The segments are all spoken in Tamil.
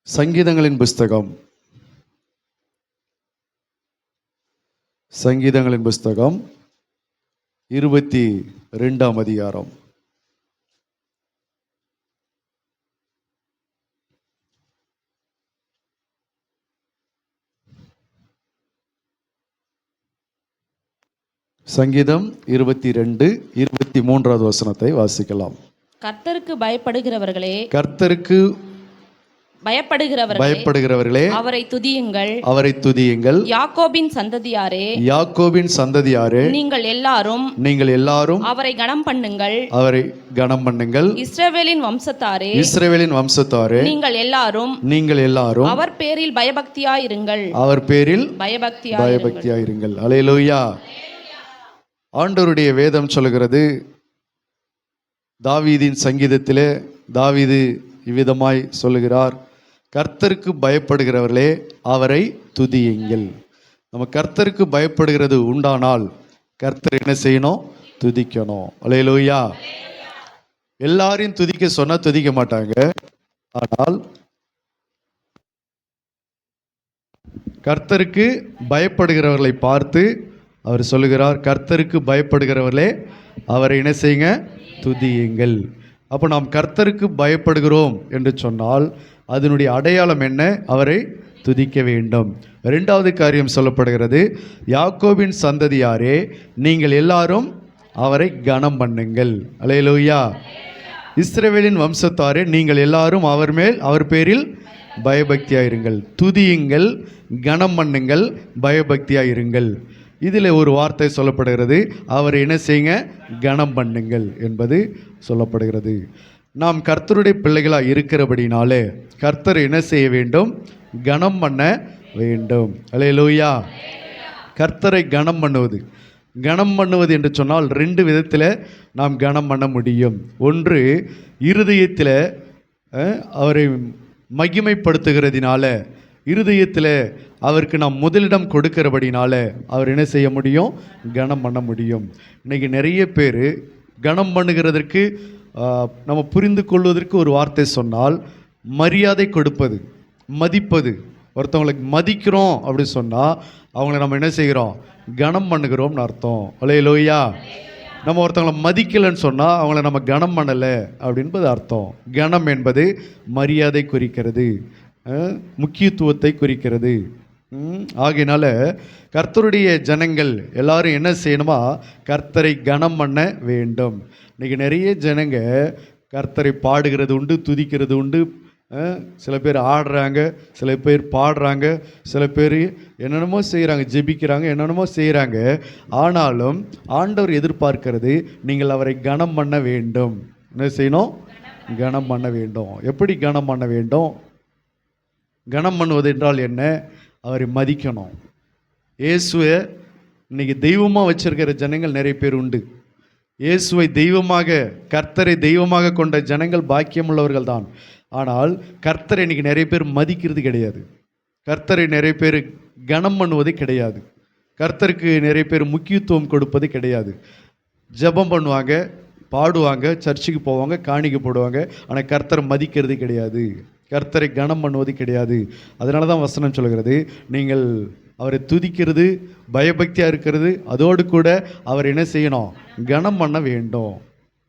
சங்கீதங்களின் புஸ்தகம் சங்கீதங்களின் புஸ்தகம் 22ஆம் அதிகாரம். சங்கீதம் 22:23வது வசனத்தை வாசிக்கலாம். கர்த்தருக்கு பயப்படுகிறவர்களே, கர்த்தருக்கு பயப்படுகிறவர்களே அவரை துதியுங்கள், அவரை துதியுங்கள். யாக்கோபின் சந்ததியாரே, யாக்கோபின் சந்ததியாரே, நீங்கள் எல்லாரும் அவரை கனம் பண்ணுங்கள், அவரை கனம் பண்ணுங்கள். இஸ்ரவேலின் வம்சத்தாரே, நீங்கள் எல்லாரும் அவர் பேரில் பயபக்தியாயிருங்கள், அவர் பேரில் பயபக்தியாயிருங்கள். அல்லேலூயா. ஆண்டவருடைய வேதம் சொல்கிறது, தாவீதின் சங்கீதத்திலே தாவீது இவ்விதமாய் சொல்லுகிறார், கர்த்தருக்கு பயப்படுகிறவர்களே அவரை துதியுங்கள். நம்ம கர்த்தருக்கு பயப்படுகிறது உண்டானால் கர்த்தர் என்ன செய்யணும்? துதிக்கணும். அல்லேலூயா. எல்லாரையும் துதிக்க சொன்னா துதிக்க மாட்டாங்க. ஆனால் கர்த்தருக்கு பயப்படுகிறவர்களை பார்த்து அவர் சொல்லுகிறார், கர்த்தருக்கு பயப்படுகிறவர்களே அவரை என்ன செய்யுங்க? துதியுங்கள். அப்போ நாம் கர்த்தருக்கு பயப்படுகிறோம் என்று சொன்னால் அதனுடைய அடையாளம் என்ன? அவரை துதிக்க வேண்டும். இரண்டாவது காரியம் சொல்லப்படுகிறது, யாக்கோபின் சந்ததியாரே, நீங்கள் எல்லாரும் அவரை கனம் பண்ணுங்கள். அல்லேலூயா. இஸ்ரவேலின் வம்சத்தாரே, நீங்கள் எல்லாரும் அவர் பேரில் பயபக்தியாயிருங்கள், துதியுங்கள், கனம் பண்ணுங்கள், பயபக்தியாயிருங்கள். இதில் ஒரு வார்த்தை சொல்லப்படுகிறது, அவரை என்ன செய்யுங்க? கனம் பண்ணுங்கள் என்பது சொல்லப்படுகிறது. நாம் கர்த்தருடைய பிள்ளைகளாக இருக்கிறபடினாலே கர்த்தர் என்ன செய்ய வேண்டும்? கனம் பண்ண வேண்டும். அல்லேலூயா. கர்த்தரை கனம் பண்ணுவது என்று சொன்னால் ரெண்டு விதத்தில் நாம் கனம் பண்ண முடியும். ஒன்று, இருதயத்தில் அவரை மகிமைப்படுத்துகிறதினால, இருதயத்தில் அவருக்கு நாம் முதலிடம் கொடுக்கிறபடினால அவர் என்ன செய்ய முடியும்? கனம் பண்ண முடியும். இன்றைக்கி நிறைய பேர் கனம் பண்ணுகிறதற்கு நம்ம புரிந்து கொள்வதற்கு ஒரு வார்த்தை சொன்னால் மரியாதை கொடுப்பது, மதிப்பது. ஒருத்தவங்களுக்கு மதிக்கிறோம் அப்படி சொன்னால் அவங்கள நம்ம என்ன செய்கிறோம்? கனம் பண்ணுகிறோம்னு அர்த்தம். அல்லேலூயா. நம்ம ஒருத்தவங்களை மதிக்கலைன்னு சொன்னால் அவங்கள நம்ம கனம் பண்ணலை அப்படின்பது அர்த்தம். கனம் என்பது மரியாதை குறிக்கிறது, முக்கியத்துவத்தை குறிக்கிறது. ஆகையினால கர்த்தருடைய ஜனங்கள் எல்லாரும் என்ன செய்யணுமா? கர்த்தரை கனம் பண்ண வேண்டும். இன்றைக்கி நிறைய ஜனங்க கர்த்தரை பாடுகிறது உண்டு, துதிக்கிறது உண்டு. சில பேர் ஆடுறாங்க, சில பேர் பாடுறாங்க, சில பேர் என்னென்னமோ செய்கிறாங்க, ஜெபிக்கிறாங்க, என்னென்னமோ செய்கிறாங்க. ஆனாலும் ஆண்டவர் எதிர்பார்க்கிறது, நீங்கள் அவரை கனம் பண்ண வேண்டும். என்ன செய்யணும்? கனம் பண்ண வேண்டும். எப்படி கனம் பண்ண வேண்டும்? கனம் பண்ணுவது என்றால் என்ன? அவரை மதிக்கணும். இயேசுவை இன்னைக்கு தெய்வமாக வச்சிருக்கிற ஜனங்கள் நிறைய பேர் உண்டு. இயேசுவை தெய்வமாக, கர்த்தரை தெய்வமாக கொண்ட ஜனங்கள் பாக்கியமுள்ளவர்கள் தான். ஆனால் கர்த்தரை இன்னைக்கு நிறைய பேர் மதிக்கிறது கிடையாது. கர்த்தரை நிறைய பேர் கனம் பண்ணுவது கிடையாது. கர்த்தருக்கு நிறைய பேர் முக்கியத்துவம் கொடுப்பது கிடையாது. ஜெபம் பண்ணுவாங்க, பாடுவாங்க, சர்ச்சுக்கு போவாங்க, காணிக்கை போடுவாங்க. ஆனால் கர்த்தரை மதிக்கிறது கிடையாது, கர்த்தரை கனம் பண்ணுவது கிடையாது. அதனால தான் வசனம் சொல்கிறது, நீங்கள் அவரை துதிக்கிறது, பயபக்தியாக இருக்கிறது, அதோடு கூட அவர் என்ன செய்யணும்? கனம் பண்ண வேண்டும்.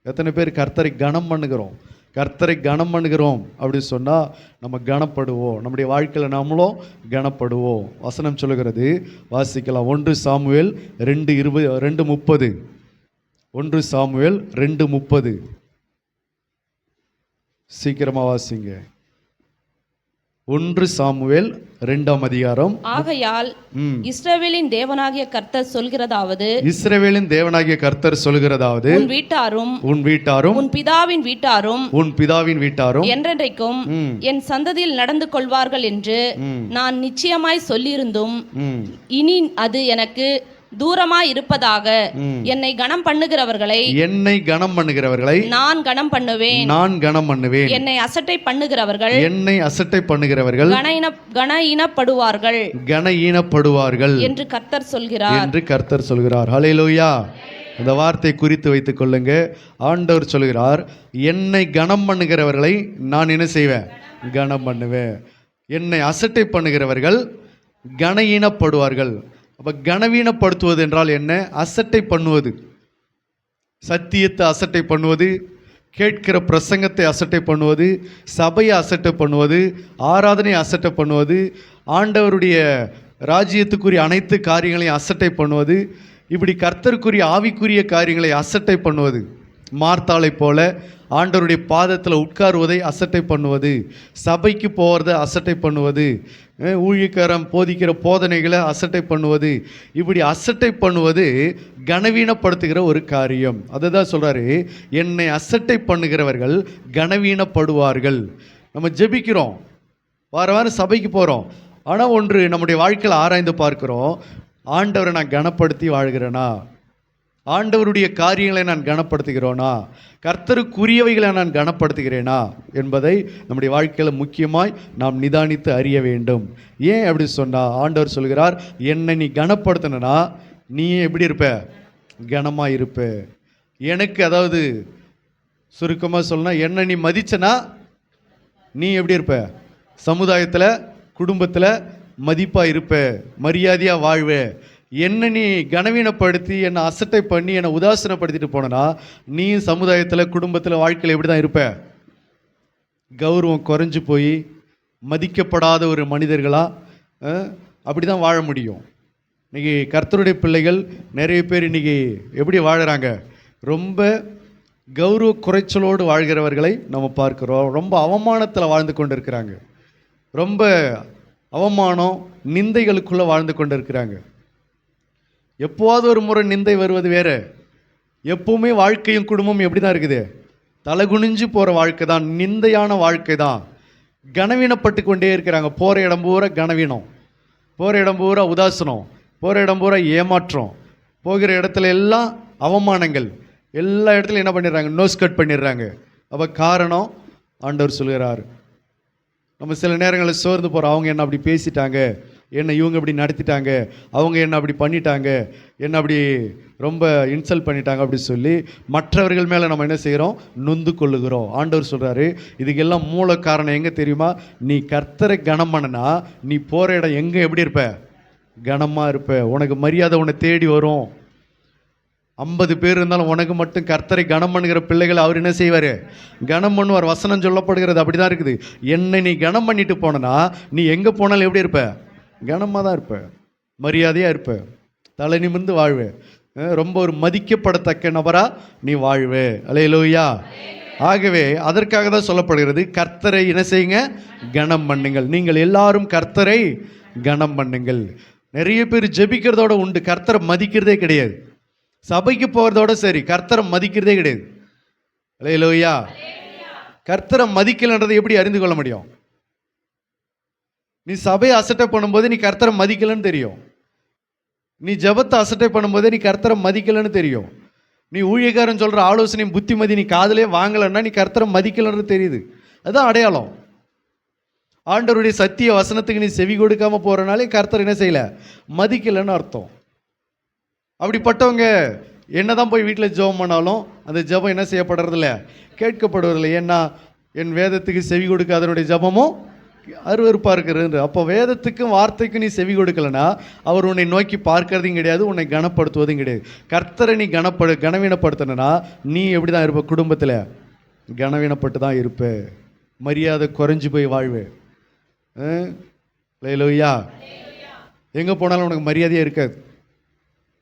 எத்தனை பேர் கர்த்தரை கனம் பண்ணுகிறோம்? கர்த்தரை கனம் பண்ணுகிறோம் அப்படி சொன்னால் நம்ம கனப்படுவோம், நம்முடைய வாழ்க்கையில் நாமளும் கனப்படுவோம். வசனம் சொல்லுகிறது, வாசிக்கலாம். 1 சாமுவேல் 2:30. 1 சாமுவேல் 2:30. சீக்கிரமாக வாசிங்க. 1 சாமுவேல் 2ஆம் அதிகாரம். ஆகையால் இஸ்ரவேலின் தேவனாகிய கர்த்தர் சொல்கிறதாவது, இஸ்ரவேலின் தேவனாகிய கர்த்தர் சொல்கிறதாவது, உன் வீட்டாரும் உன் பிதாவின் வீட்டாரும் என்றென்றைக்கும் என் சந்ததியில் நடந்து கொள்வார்கள் என்று நான் நிச்சயமாய் சொல்லியிருந்தும் இனி அது எனக்கு தூரமாய் இருப்பதாக என்னை கனம் பண்ணுகிறவர்களை நான் கனம் பண்ணுவேன். என்னை அசட்டை பண்ணுகிறவர்கள் கனஈனப்படுவார்கள் என்று கர்த்தர் சொல்கிறார். ஹல்லேலூயா. இந்த வார்த்தை குறித்து வைத்துக் கொள்ளுங்க. ஆண்டவர் சொல்கிறார், என்னை கனம் பண்ணுகிறவர்களை நான் என்ன செய்வேன்? கனம் பண்ணுவேன். என்னை அசட்டை பண்ணுகிறவர்கள் கனவீனப்படுவார்கள். அப்போ கனவீனப்படுத்துவது என்றால் என்ன? அசட்டை பண்ணுவது, சத்தியத்தை அசட்டை பண்ணுவது, கேட்கிற பிரசங்கத்தை அசட்டை பண்ணுவது, சபையை அசட்டை பண்ணுவது, ஆராதனை அசட்டை பண்ணுவது, ஆண்டவருடைய ராஜ்யத்துக்குரிய அனைத்து காரியங்களையும் அசட்டை பண்ணுவது, இப்படி கர்த்தருக்குரிய ஆவிக்குரிய காரியங்களை அசட்டை பண்ணுவது. மார்த்தாளை போல ஆண்டவருடைய பாதத்தில் உட்காருவதை அசட்டை பண்ணுவது, சபைக்கு போகிறத அசட்டை பண்ணுவது, ஊழியக்காரன் போதிக்கிற போதனைகளை அசட்டை பண்ணுவது, இப்படி அசட்டை பண்ணுவது கனவீனப்படுத்துகிற ஒரு காரியம். அதை தான் சொல்கிறாரு, என்னை அசட்டை பண்ணுகிறவர்கள் கனவீனப்படுவார்கள். நம்ம ஜெபிக்கிறோம், வாரம் சபைக்கு போகிறோம், ஆனால் ஒன்று நம்முடைய வாழ்க்கையில் ஆராய்ந்து பார்க்கிறோம், ஆண்டவரை நான் கனப்படுத்தி வாழ்கிறேனா? ஆண்டவருடைய காரியங்களை நான் கனப்படுத்துகிறோனா? கர்த்தருக்குரியவைகளை நான் கனப்படுத்துகிறேனா என்பதை நம்முடைய வாழ்க்கையில் முக்கியமாய் நாம் நிதானித்து அறிய வேண்டும். ஏன் அப்படி சொன்னால், ஆண்டவர் சொல்கிறார், என்னை நீ கனப்படுத்தினா நீ எப்படி இருப்ப? கனமாக இருப்ப. எனக்கு, அதாவது சுருக்கமாக சொல்லணும், என்னை நீ மதிச்சனா நீ எப்படி இருப்ப? சமுதாயத்தில், குடும்பத்தில் மதிப்பாக இருப்ப, மரியாதையாக வாழ்வ. என்னை நீ கனவீனப்படுத்தி என்னை அசட்டை பண்ணி என்னை உதாசனப்படுத்திட்டு போனனா நீ சமுதாயத்தில், குடும்பத்தில், வாழ்க்கையில் எப்படி தான் இருப்ப? கௌரவம் குறைஞ்சி போய் மதிக்கப்படாத ஒரு மனிதர்களாக அப்படி தான் வாழ முடியும். இன்றைக்கி கர்த்தருடைய பிள்ளைகள் நிறைய பேர் இன்றைக்கி எப்படி வாழுறாங்க? ரொம்ப கௌரவ குறைச்சலோடு வாழ்கிறவர்களை நம்ம பார்க்குறோம். ரொம்ப அவமானத்தில் வாழ்ந்து கொண்டு இருக்கிறாங்க, ரொம்ப அவமானம் நிந்தைகளுக்குள்ளே வாழ்ந்து கொண்டு இருக்கிறாங்க. எப்போவாவது ஒரு முறை நிந்தை வருவது வேறு, எப்பவுமே வாழ்க்கையும் குடும்பமும் எப்படி தான் இருக்குது? தலைகுனிஞ்சு போகிற வாழ்க்கை தான், நிந்தையான வாழ்க்கை தான். கனவீனப்பட்டு கொண்டே இருக்கிறாங்க. போகிற இடம் பூரா கனவீனம், போகிற இடம் பூரா உதாசனம், போகிற இடம் பூரா ஏமாற்றம், போகிற இடத்துல எல்லாம் அவமானங்கள், எல்லா இடத்துலையும் என்ன பண்ணிடுறாங்க? நோஸ் கட் பண்ணிடுறாங்க. அப்போ காரணம், ஆண்டவர் சொல்கிறார், நம்ம சில நேரங்களில் சோர்ந்து போகிறோம். அவங்க என்ன அப்படி பேசிட்டாங்க, என்னை இவங்க இப்படி நடத்திட்டாங்க, அவங்க என்ன அப்படி பண்ணிட்டாங்க, என்ன அப்படி ரொம்ப இன்சல்ட் பண்ணிட்டாங்க அப்படி சொல்லி மற்றவர்கள் மேலே நம்ம என்ன செய்கிறோம்? நொந்து கொள்ளுகிறோம். ஆண்டவர் சொல்கிறாரு, இதுக்கெல்லாம் மூல காரணம் எங்கே தெரியுமா? நீ கர்த்தரை கனம் பண்ணனா நீ போகிற இடம் எங்கே எப்படி இருப்ப? கனமாக இருப்ப. உனக்கு மரியாதை உன்னை தேடி வரும். 50 பேர் இருந்தாலும் உனக்கு மட்டும் கர்த்தரை கனம் பண்ணுகிற பிள்ளைகளை அவர் என்ன செய்வார்? கனம் பண்ணுவார். வசனம் சொல்லப்படுகிறது அப்படி தான் இருக்குது. என்னை நீ கனம் பண்ணிட்டு போனனா நீ எங்கே போனாலும் எப்படி இருப்ப? கனமாக தான் இருப்ப, மரியாதையாக இருப்ப, தலை நிமிர்ந்து வாழ்வே, ரொம்ப ஒரு மதிக்கப்படத்தக்க நபராக நீ வாழ்வே. அல்லேலூயா. ஆகவே அதற்காக தான் சொல்லப்படுகிறது, கர்த்தரை என்ன செய்யுங்க? கனம் பண்ணுங்கள். நீங்கள் எல்லாரும் கர்த்தரை கனம் பண்ணுங்கள். நிறைய பேர் ஜெபிக்கிறதோட உண்டு, கர்த்தரை மதிக்கிறதே கிடையாது. சபைக்கு போகிறதோட சரி, கர்த்தரை மதிக்கிறதே கிடையாது. அல்லேலூயா. கர்த்தரை மதிக்கலன்றதை எப்படி அறிந்து கொள்ள முடியும்? நீ சபையை அசட்டை பண்ணும்போது நீ கர்த்தரை மதிக்கலன்னு தெரியும். நீ ஜெபத்தை அசட்டை பண்ணும்போது நீ கர்த்தரை மதிக்கலன்னு தெரியும். நீ ஊழியக்காரன் சொல்கிற ஆலோசனையும் புத்திமதி நீ காதலே வாங்கலைன்னா நீ கர்த்தரை மதிக்கலன்னு தெரியுது. அதுதான் அடையாளம். ஆண்டவருடைய சத்திய வசனத்துக்கு நீ செவி கொடுக்காமல் போகிறனாலே கர்த்தர் என்ன செய்யலை? மதிக்கலைன்னு அர்த்தம். அப்படிப்பட்டவங்க என்ன தான் போய் வீட்டில் ஜெபம் பண்ணாலும் அந்த ஜெபம் என்ன செய்யப்படுறதில்ல? கேட்கப்படுவதில்லை. ஏன்னா என் வேதத்துக்கு செவி கொடுக்காதனுடைய ஜெபமும் அருவருப்பாக இருக்கிறது. அப்போ வேதத்துக்கும் வார்த்தைக்கும் நீ செவி கொடுக்கலனா அவர் உன்னை நோக்கி பார்க்கறதையும் கிடையாது, உன்னை கனப்படுத்துவதும் கிடையாது. கர்த்தரை நீ கனவீனப்படுத்தினா நீ எப்படி தான் இருப்ப? குடும்பத்தில் கனவீனப்பட்டு தான் இருப்ப, மரியாதை குறைஞ்சி போய் வாழ்வே. அல்லேலூயா. எங்கே போனாலும் உனக்கு மரியாதையே இருக்காது.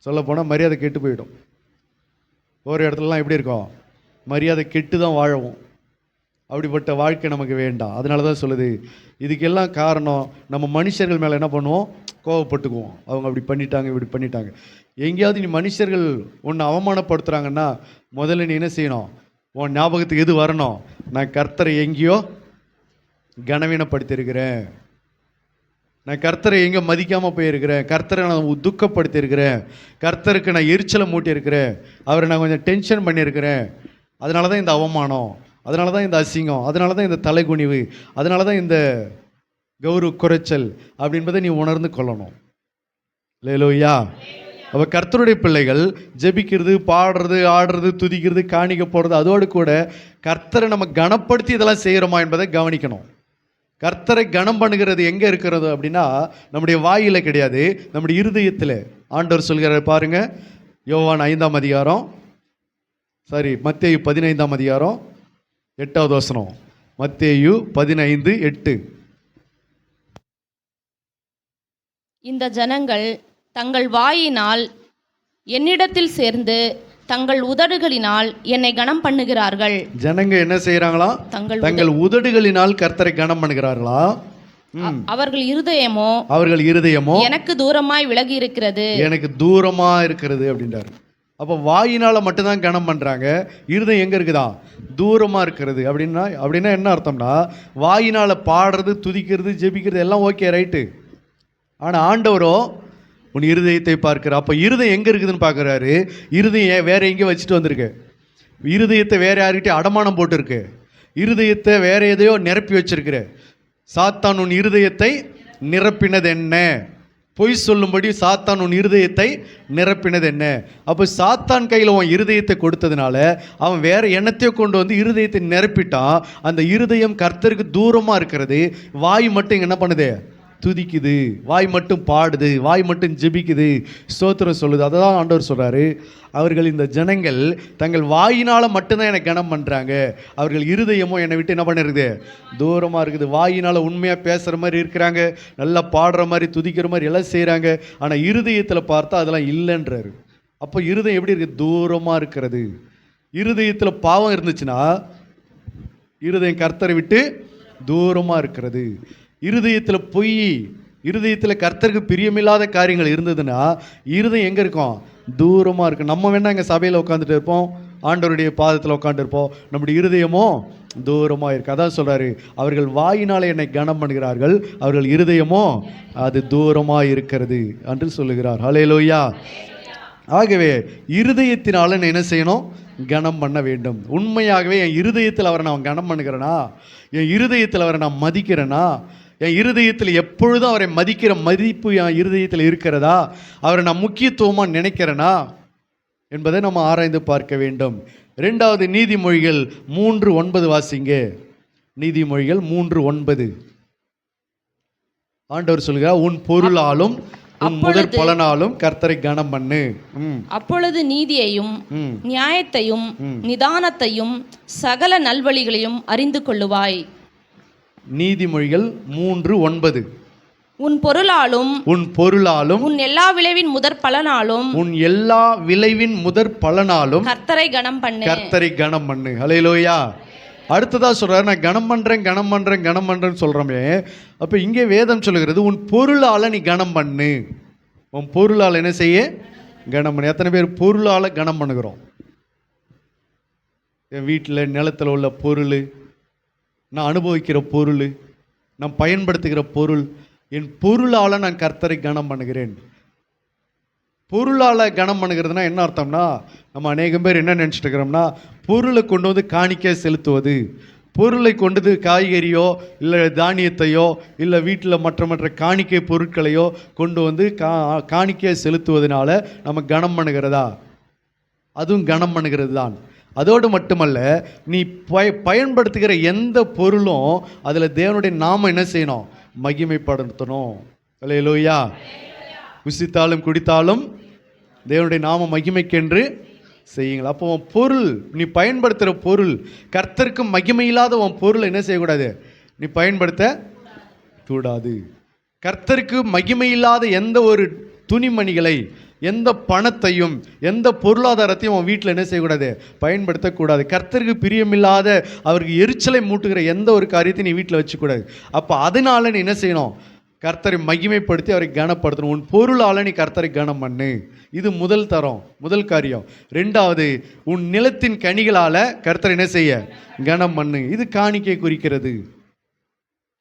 சொல்ல போனால் மரியாதை கெட்டு போயிடும். ஒரு இடத்துலலாம் எப்படி இருக்கும்? மரியாதை கெட்டு தான் வாழவும். அப்படிப்பட்ட வாழ்க்கை நமக்கு வேண்டாம். அதனால தான் சொல்லுது, இதுக்கெல்லாம் காரணம் நம்ம மனுஷர்கள் மேலே என்ன பண்ணுவோம்? கோவப்பட்டுக்குவோம். அவங்க அப்படி பண்ணிட்டாங்க, இப்படி பண்ணிட்டாங்க. எங்கேயாவது நீ மனுஷர்கள் உன்னை அவமானப்படுத்துகிறாங்கன்னா முதல்ல நீ என்ன செய்யணும்? உன் ஞாபகத்துக்கு எது வரணும்? நான் கர்த்தரை எங்கேயோ கனவீனப்படுத்தியிருக்கிறேன், நான் கர்த்தரை எங்கே மதிக்காமல் போயிருக்கிறேன், கர்த்தரை நான் துக்கப்படுத்தியிருக்கிறேன், கர்த்தருக்கு நான் எரிச்சலை மூட்டியிருக்கிறேன், அவரை நான் கொஞ்சம் டென்ஷன் பண்ணியிருக்கிறேன், அதனால தான் இந்த அவமானம், அதனால தான் இந்த அசிங்கம், அதனால தான் இந்த தலைகுனிவு, அதனால தான் இந்த கௌரவ குறைச்சல் அப்படின்பதை நீ உணர்ந்து கொள்ளணும். அல்லேலூயா. அப்போ கர்த்தருடைய பிள்ளைகள் ஜெபிக்கிறது, பாடுறது, ஆடுறது, துதிக்கிறது, காணிக்க போடுறது, அதோடு கூட கர்த்தரை நம்ம கனப்படுத்தி இதெல்லாம் செய்கிறோமா என்பதை கவனிக்கணும். கர்த்தரை கனம் பண்ணுகிறது எங்கே இருக்கிறது அப்படின்னா நம்முடைய வாயில கிடையாது, நம்முடைய இருதயத்தில். ஆண்டவர் சொல்கிறார் பாருங்க, யோவான் 5ஆம் அதிகாரம், மத்தேயு 15ஆம் அதிகாரம் 8வது வசனம். மத்தேயு 15:8. இந்த ஜனங்கள் தங்கள் வாயினால் என்னிடத்தில் சேர்ந்து தங்கள் உதடுகளினால் என்னை கனம் பண்ணுகிறார்கள். ஜனங்க என்ன செய்யறாங்களா? தங்கள் உதடுகளினால் கர்த்தரை கனம் பண்ணுகிறார்களா? அவர்கள் இருதயமோ எனக்கு தூரமாய் விலகி இருக்கிறது, எனக்கு தூரமா இருக்கிறது அப்படின்றாரு. அப்போ வாயினால மட்டும்தான் கனம் பண்றாங்க, இருதயம் எங்க இருக்குதா? தூரமா இருக்கிறது. அப்படின்னா என்ன அர்த்தம்னா, வாயினால பாடுறது, துதிக்கிறது, ஜெபிக்கிறது எல்லாம் ஓகே, ரைட்டு. ஆனா ஆண்டவரோ உன் இருதயத்தை பார்க்கிறார். அப்போ இருதயம் எங்கே இருக்குதுன்னு பார்க்குறாரு. இருதயம் வேற எங்கேயோ வச்சுட்டு வந்திருக்கு. இருதயத்தை வேற யார்கிட்ட அடமானம் போட்டுருக்கு. இருதயத்தை வேற எதையோ நிரப்பி வச்சிருக்கிற. சாத்தான் உன் இருதயத்தை நிரப்பினது என்ன? பொய் சொல்லும்படி சாத்தான் உன் இருதயத்தை நிரப்பினது என்ன? அப்போ சாத்தான் கையில் உன் இருதயத்தை கொடுத்ததுனால அவன் வேற எண்ணத்தையோ கொண்டு வந்து இருதயத்தை நிரப்பிட்டான். அந்த இருதயம் கர்த்தருக்கு தூரமாக இருக்கிறது. வாய் மட்டும் என்ன பண்ணுது? துதிக்குது. வாய் மட்டும் பாடுது, வாய் மட்டும் ஜெபிக்குது, ஸ்தோத்திரம் சொல்லுது. அதை தான் ஆண்டவர் சொல்கிறாரு. அவர்கள், இந்த ஜனங்கள் தங்கள் வாயினால் மட்டும்தான் என்னை கனம் பண்ணுறாங்க, அவர்கள் இருதயமோ என்னை விட்டு என்ன பண்ணிருக்குது? தூரமாக இருக்குது. வாயினால் உண்மையாக பேசுகிற மாதிரி இருக்கிறாங்க, நல்லா பாடுற மாதிரி, துதிக்கிற மாதிரி எல்லாம் செய்கிறாங்க. ஆனால் இருதயத்தில் பார்த்தா அதெல்லாம் இல்லைன்றாரு. அப்போ இருதயம் எப்படி இருக்குது? தூரமாக இருக்கிறது. இருதயத்தில் பாவம் இருந்துச்சுன்னா இருதயம் கர்த்தரை விட்டு தூரமாக இருக்கிறது. இருதயத்தில் பொய், இருதயத்தில் கர்த்தருக்கு பிரியமில்லாத காரியங்கள் இருந்ததுன்னா இருதயம் எங்கே இருக்கும்? தூரமாக இருக்கும். நம்ம வேணா இங்கே சபையில் உட்காந்துட்டு இருப்போம், ஆண்டவருடைய பாதத்தில் உட்காந்துருப்போம், நம்முடைய இருதயமோ தூரமாக இருக்கு. அதான் சொல்கிறாரு, அவர்கள் வாயினால் என்னை கனம் பண்ணுகிறார்கள், அவர்கள் இருதயமோ அது தூரமாக இருக்கிறது என்று சொல்லுகிறார். ஹல்லேலூயா. ஆகவே இருதயத்தினால நான் என்ன செய்யணும்? கனம் பண்ண வேண்டும். உண்மையாகவே என் இருதயத்தில் அவரை நான் கனம் பண்ணுகிறேனா? என் இருதயத்தில் அவரை நான் மதிக்கிறேனா? என் இருதயத்தில் எப்பொழுதும் அவரை மதிக்கிற மதிப்பு என் இருதயத்தில் இருக்கிறதா? அவரை நான் முக்கியத்துவமாக நினைக்கிறேனா என்பதை நம்ம ஆராய்ந்து பார்க்க வேண்டும். 2வது நீதிமொழிகள் 3:9 வாசிங்க. நீதிமொழிகள் 3:9. ஆண்டவர் சொல்கிறார், உன் பொருளாலும் உன் முதற் பலனாலும் கர்த்தரை கனம் பண்ணு. அப்பொழுது நீதியையும் நியாயத்தையும் நிதானத்தையும் சகல நல்வழிகளையும் அறிந்து கொள்ளுவாய். நீதிமொழிகள் 3:9. உன் பொருளாலும் உன் எல்லா விளைவின் முதற் பலனாலும் கர்த்தரை கனம் பண்ணு. ஹல்லேலூயா. அடுத்ததா சொல்றாரு, நான் கனம் பண்றேன்னு சொல்றோமே. அப்ப இங்கே வேதம் சொல்லுகிறது, உன் பொருளால நீ கனம் பண்ணு. உன் பொருளால் என்ன செய்ய? கனம் பண்ணு. எத்தனை பேர் பொருளால கனம் பண்ணுகிறோம்? என் வீட்டில் நிலத்தில் உள்ள பொருள், நான் அனுபவிக்கிற பொருள், நான் பயன்படுத்துகிற பொருள், என் பொருளால் நான் கர்த்தரை கனம் பண்ணுகிறேன். பொருளால் கனம் பண்ணுகிறதுனா என்ன அர்த்தம்னா, நம்ம அநேகம் பேர் என்ன நினச்சிட்டு இருக்கிறோம்னா, பொருளை கொண்டு வந்து காணிக்கை செலுத்துவது, பொருளை கொண்டு காய்கறியோ இல்லை தானியத்தையோ இல்லை வீட்டில் மற்ற காணிக்கை பொருட்களையோ கொண்டு வந்து காணிக்கை செலுத்துவதனால நம்ம கனம் பண்ணுகிறதா? அதுவும் கனம் பண்ணுகிறது தான். அதோடு மட்டுமல்ல, நீ பயன்படுத்துகிற எந்த பொருளும் அதில் தேவனுடைய நாமம் என்ன செய்யணும்? மகிமைப்படுத்தணும். அல்லேலூயா. புசித்தாலும் குடித்தாலும் தேவனுடைய நாம மகிமைக்கென்று செய்யுங்கள். அப்போ உன் பொருள், நீ பயன்படுத்துகிற பொருள் கர்த்தருக்கு மகிமை இல்லாத உன் பொருளை என்ன செய்யக்கூடாது? நீ பயன்படுத்த கூடாது. கர்த்தருக்கு மகிமை இல்லாத எந்த ஒரு துணிமணிகளை, எந்த பணத்தையும், எந்த பொருளாதாரத்தையும் உன் வீட்டில் என்ன செய்யக்கூடாது? பயன்படுத்தக்கூடாது. கர்த்தருக்கு பிரியமில்லாத, அவருக்கு எரிச்சலை மூட்டுகிற எந்த ஒரு காரியத்தையும் நீ வீட்டில் வச்சுக்கூடாது. அப்போ அதனால நீ என்ன செய்யணும்? கர்த்தரை மகிமைப்படுத்தி அவரை கனப்படுத்தணும். உன் பொருளால் நீ கர்த்தரை கனம் பண்ணு. இது முதல் காரியம். 2வது, உன் நிலத்தின் கனிகளால் கர்த்தரை என்ன செய்ய? கனம் பண்ணு. இது காணிக்கை குறிக்கிறது.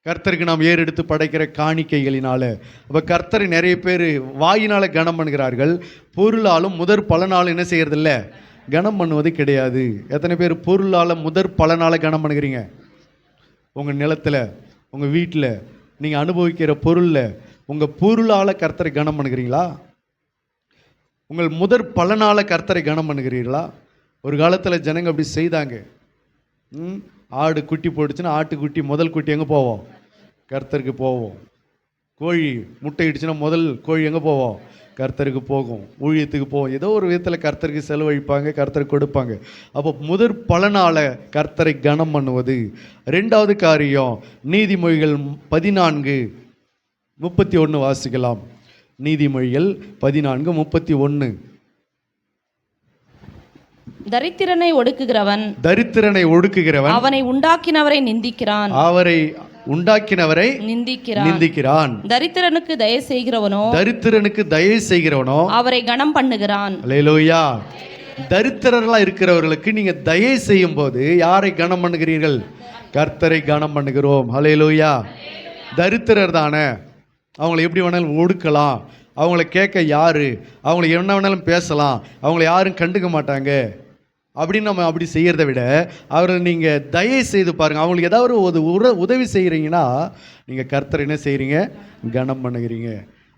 கர்த்தருக்கு நாம் ஏறெடுத்து படைக்கிற காணிக்கைகளினால. அப்போ கர்த்தரை நிறைய பேர் வாயினால் கனம் பண்ணுகிறார்கள், பொருளாலும் முதற் பலனாலும் என்ன செய்யறதில்ல? கனம் பண்ணுவது கிடையாது. எத்தனை பேர் பொருளால் முதற் பலனால் கனம் பண்ணுகிறீங்க? உங்கள் நிலத்தில், உங்கள் வீட்டில், நீங்கள் அனுபவிக்கிற பொருளில் உங்கள் பொருளால் கர்த்தரை கனம் பண்ணுகிறீங்களா? உங்கள் முதற் பலனால கர்த்தரை கனம் பண்ணுகிறீர்களா? ஒரு காலத்தில் ஜனங்க அப்படி செய்தாங்க. ஆடு குட்டி போட்டுச்சுன்னா ஆட்டுக்குட்டி முதல் குட்டி எங்கே போவோம்? கர்த்தருக்கு போவோம். கோழி முட்டை இடுச்சுன்னா முதல் கோழி எங்கே போவோம்? கர்த்தருக்கு போகும். ஊழியத்துக்கு போவோம். ஏதோ ஒரு விதத்தில் கர்த்தருக்கு செலவழிப்பாங்க, கர்த்தருக்கு கொடுப்பாங்க. அப்போ முதற் பலனால கர்த்தரை கனம் பண்ணுவது. ரெண்டாவது காரியம், நீதிமொழிகள் 14:31 வாசிக்கலாம். நீதிமொழிகள் 14:31. தரித்திரனை ஒடுக்குகிறவன் அவனை உண்டாக்கினவரை நிந்திக்கிறான். நிந்திக்கிறான். தரித்திரனுக்கு தயை செய்கிறவனோ அவரை கனம் பண்ணுகிறான். அல்லேலூயா. தரித்திரர்களா இருக்கிறவர்களுக்கு நீங்க தயை செய்யும் போது யாரை கனம் பண்ணுகிறீர்கள்? கர்த்தரை கனம் பண்ணுகிறோம். அல்லேலூயா. தரித்திரர் தானே, அவங்களை எப்படி வேணாலும் ஒடுக்கலாம், அவங்கள கேட்க யாரு, அவங்கள என்ன வேணாலும் பேசலாம், அவங்கள யாரும் கண்டுக்க மாட்டாங்க அப்படின்னு நம்ம அப்படி செய்கிறத விட அவரை நீங்கள் தயை செய்து பாருங்கள். அவங்களுக்கு ஏதாவது ஒரு உதவி செய்கிறீங்கன்னா நீங்கள் கர்த்தர் என்ன செய்கிறீங்க? கனம் பண்ணுகிறீங்க.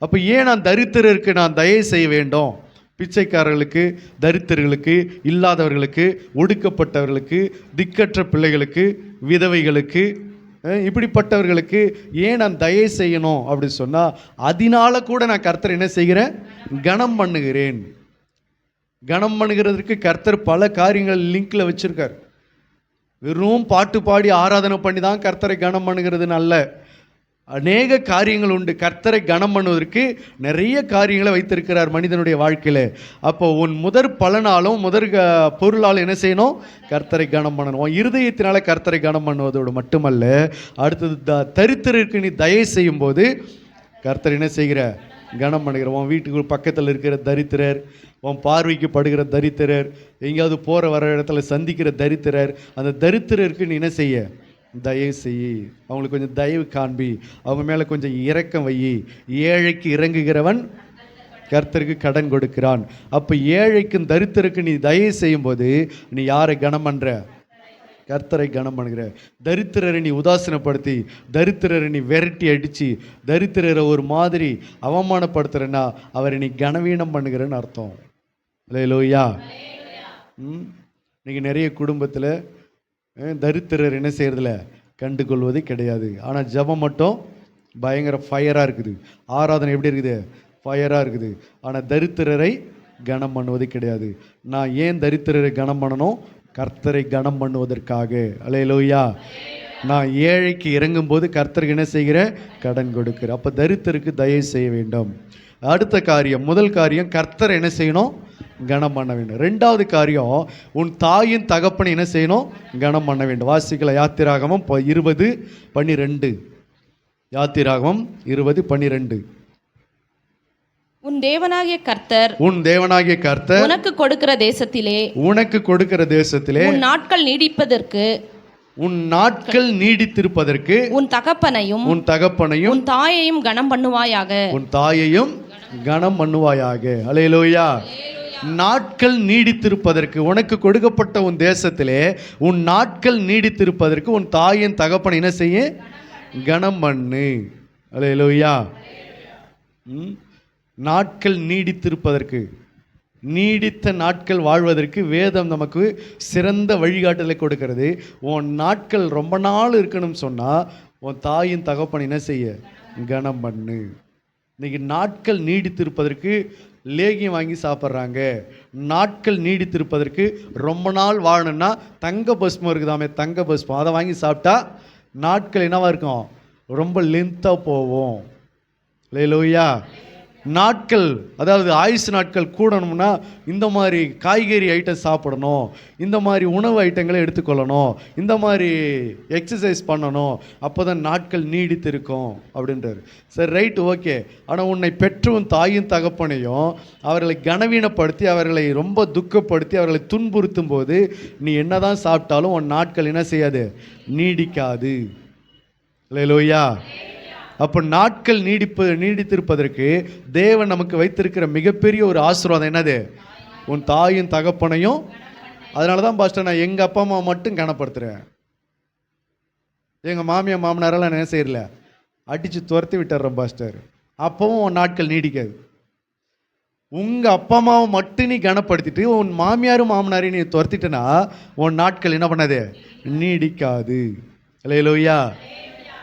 அப்போ ஏன் நான் தரித்திரருக்கு நான் தயை செய்ய வேண்டும்? பிச்சைக்காரர்களுக்கு, தரித்திரர்களுக்கு, இல்லாதவர்களுக்கு, ஒடுக்கப்பட்டவர்களுக்கு, திக்கற்ற பிள்ளைகளுக்கு, விதவைகளுக்கு, இப்படிப்பட்டவர்களுக்கு ஏன் நான் தயை செய்யணும் அப்படின்னு சொன்னால், அதனால கூட நான் கர்த்தர் என்ன செய்கிறேன்? கனம் பண்ணுகிறேன். கனம் பண்ணுகிறதுக்கு கர்த்தர் பல காரியங்கள் லிங்க்ல வச்சிருக்கார். வெறும் பாட்டு பாடி ஆராதனை பண்ணி தான் கர்த்தரை கனம் பண்ணுகிறது அல்ல. அநேக காரியங்கள் உண்டு. கர்த்தரை கனம் பண்ணுவதற்கு நிறைய காரியங்களை வைத்திருக்கிறார் மனிதனுடைய வாழ்க்கையில். அப்போ உன் முதற் பலனாலும் முதற் பொருளாலும் என்ன செய்யணும்? கர்த்தரை கனம் பண்ணணும். உன் இருதயத்தினால கர்த்தரை கனம் பண்ணுவதோடு மட்டுமல்ல, அடுத்தது தரித்திரருக்கு நீ தயை செய்யும் போது கர்த்தர் என்ன செய்கிற? கனம் பண்ணுகிற. உன் வீட்டுக்கு பக்கத்தில் இருக்கிற தரித்திரர், உன் பார்வைக்கு படுகிற தரித்திரர், எங்கேயாவது போகிற வர இடத்துல சந்திக்கிற தரித்திரர், அந்த தரித்திரருக்கு நீ என்ன செய்ய? தயவு செய். அவங்களுக்கு கொஞ்சம் தயவு காண்பி, அவங்க மேலே கொஞ்சம் இரக்கம் வை. ஏழைக்கு இறங்குகிறவன் கர்த்தருக்கு கடன் கொடுக்கிறான். அப்போ ஏழைக்கும் தரித்திரருக்கு நீ தயவு செய்யும் போது நீ யாரை கனம் பண்ணுற? கர்த்தரை கனம் பண்ணுகிற. தரித்திரரை நீ உதாசீனப்படுத்தி, தரித்திரரை நீ விரட்டி அடித்து, தரித்திரரை ஒரு மாதிரி அவமானப்படுத்துறன்னா அவரை நீ கனவீனம் பண்ணுகிறன்னு அர்த்தம். அல்லேலூயா. இன்னைக்கு நிறைய குடும்பத்தில் தரித்திரர் என்ன செய்யறதில்ல? கண்டுகொள்வது கிடையாது. ஆனால் ஜெபம் மட்டும் பயங்கர ஃபயராக இருக்குது. ஆராதனை எப்படி இருக்குது? ஃபயராக இருக்குது. ஆனால் தரித்திரரை கனம் பண்ணுவது கிடையாது. நான் ஏன் தரித்திரரை கனம் பண்ணணும்? கர்த்தரை கனம் பண்ணுவதற்காக. அல்லேலூயா. நான் ஏழைக்கு இறங்கும் போது கர்த்தருக்கு என்ன செய்கிறேன்? கடன் கொடுக்கிறேன். அப்போ தரித்திரருக்கு தயை செய்ய வேண்டும். அடுத்த காரியம், முதல் காரியம் கர்த்தரை என்ன செய்யணும்? கனம் பண்ண வேண்டும். ரெண்டாவது காரியம், உன் தாயின் தகப்பனை என்ன செய்யணும்? கனம் பண்ண வேண்டும். வாசிக்கல யாத்திராகமம் 20:12. யாத்திராகமம் 20:12. உன் தேவனாகிய கர்த்தர் உனக்கு கொடுக்கிற தேசத்திலே உன் நாட்கள் நீடித்திருப்பதற்கு உன் தகப்பனையும் உன் தாயையும் கனம் பண்ணுவாயாக. அல்லேலூயா. நாட்கள் நீடித்திருப்பதற்கு, உனக்கு கொடுக்கப்பட்ட உன் தேசத்திலே உன் நாட்கள் நீடித்திருப்பதற்கு உன் தாயின் தகப்பனை என்ன செய்ய? கனம் பண்ணு. அல்லேலூயா. நாட்கள் நீடித்திருப்பதற்கு, நீடித்த நாட்கள் வாழ்வதற்கு வேதம் நமக்கு சிறந்த வழிகாட்டலை கொடுக்கிறது. உன் நாட்கள் ரொம்ப நாள் இருக்கணும்னு சொன்னால் உன் தாயின் தகப்பனை என்ன செய்ய? கனம் பண்ணு. இன்னைக்கு நாட்கள் நீடித்திருப்பதற்கு லேகியம் வாங்கி சாப்பிட்றாங்க. நாட்கள் நீடித்திருப்பதற்கு ரொம்ப நாள் வாழணும்னா தங்க பஸ்மம் இருக்குதாமே, தங்க பஸ்மம், அதை வாங்கி சாப்பிட்டா நாட்கள் என்னவா இருக்கும்? ரொம்ப லென்த்தாக போவோம். அல்லேலூயா. நாட்கள், அதாவது ஆயுசு நாட்கள் கூடணும்னா இந்த மாதிரி காய்கறி ஐட்டம் சாப்பிடணும், இந்த மாதிரி உணவு ஐட்டங்களை எடுத்துக்கொள்ளணும், இந்த மாதிரி எக்ஸசைஸ் பண்ணணும், அப்போ தான் நாட்கள் நீடித்திருக்கும் அப்படின்றார். சரி, ரைட், ஓகே. ஆனால் உன்னை பெற்றவன் தாயும் தகப்பனையும் அவர்களை கனவீனப்படுத்தி, அவர்களை ரொம்ப துக்கப்படுத்தி, அவர்களை துன்புறுத்தும் போது நீ என்னதான் சாப்பிட்டாலும் உன் நாட்கள் என்ன செய்யாது? நீடிக்காது. அல்லேலூயா. அப்போ நாட்கள் நீடித்திருப்பதற்கு தேவன் நமக்கு வைத்திருக்கிற மிகப்பெரிய ஒரு ஆசீர்வாதம் என்னது? உன் தாயும் தகப்பனையும். அதனால தான் பாஸ்டர் நான் எங்கள் அப்பா அம்மா மட்டும் கனப்படுத்துகிறேன், எங்கள் மாமியார் மாமனாரெல்லாம் என்ன செய்யல, அடித்து துரத்தி விட்டுறேன் பாஸ்டர். அப்பவும் உன் நாட்கள் நீடிக்காது. உங்கள் அப்பா அம்மாவை மட்டும் நீ கனப்படுத்திட்டு உன் மாமியாரும் மாமனாரையும் நீ துரத்திட்டனா உன் நாட்கள் என்ன பண்ணாது, நீடிக்காது. அல்லேலூயா.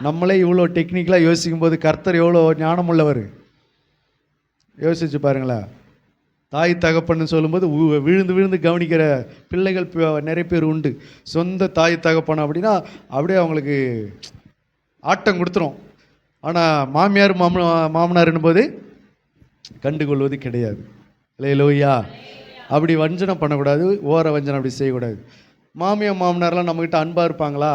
நம்மளே இவ்வளோ டெக்னிக்கலாக யோசிக்கும் போது கர்த்தர் எவ்வளோ ஞானம் உள்ளவர் யோசிச்சு பாருங்களேன். தாய் தகப்பன்னு சொல்லும்போது விழுந்து விழுந்து கவனிக்கிற பிள்ளைகள் நிறைய பேர் உண்டு. சொந்த தாய் தகப்பன் அப்படின்னா அப்படியே அவங்களுக்கு ஆட்டம் கொடுத்துரும். ஆனால் மாமியார் மாமனார்னும் போது கண்டுகொள்வது கிடையாது. அல்லேலூயா. அப்படி வஞ்சனம் பண்ணக்கூடாது, ஓர வஞ்சனம் அப்படி செய்யக்கூடாது. மாமியார் மாமனார்லாம் நம்மக்கிட்ட அன்பாக இருப்பாங்களா?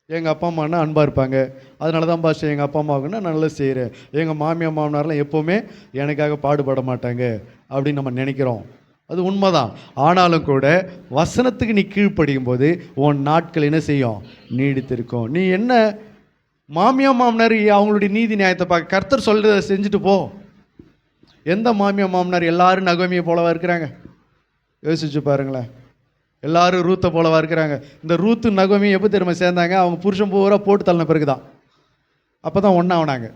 எங்கள் அப்பா அம்மானா அன்பாக இருப்பாங்க. அதனால தான் பாஷை எங்கள் அப்பா அம்மாவுக்குன்னா நான் நல்லா செய்கிறேன். எங்கள் மாமியார் மாமனார்லாம் எப்போவுமே எனக்காக பாடுபட மாட்டாங்க அப்படின்னு நம்ம நினைக்கிறோம். அது உண்மைதான். ஆனாலும் கூட வசனத்துக்கு நீ கீழ்ப்படியும் போது உன் நாட்கள் என்ன செய்யும், நீடித்திருக்கும். நீ என்ன மாமியார் மாமனார் அவங்களுடைய நீதி நியாயத்தை பார்க்க கர்த்தர் சொல்கிறத செஞ்சுட்டு போ. எந்த மாமியார் மாமனார் எல்லாரும் நகோமியை போலவா இருக்கிறாங்க? யோசிச்சு பாருங்களேன். எல்லாரும் ரூத்தை போலவா இருக்கிறாங்க. இந்த ரூத்து நகோமி எப்போ திரும்ப சேர்ந்தாங்க? அவங்க புருஷன் பூரா போட்டு தள்ளின பிறகு தான். அப்போ தான் ஒன்றா ஆனாங்க.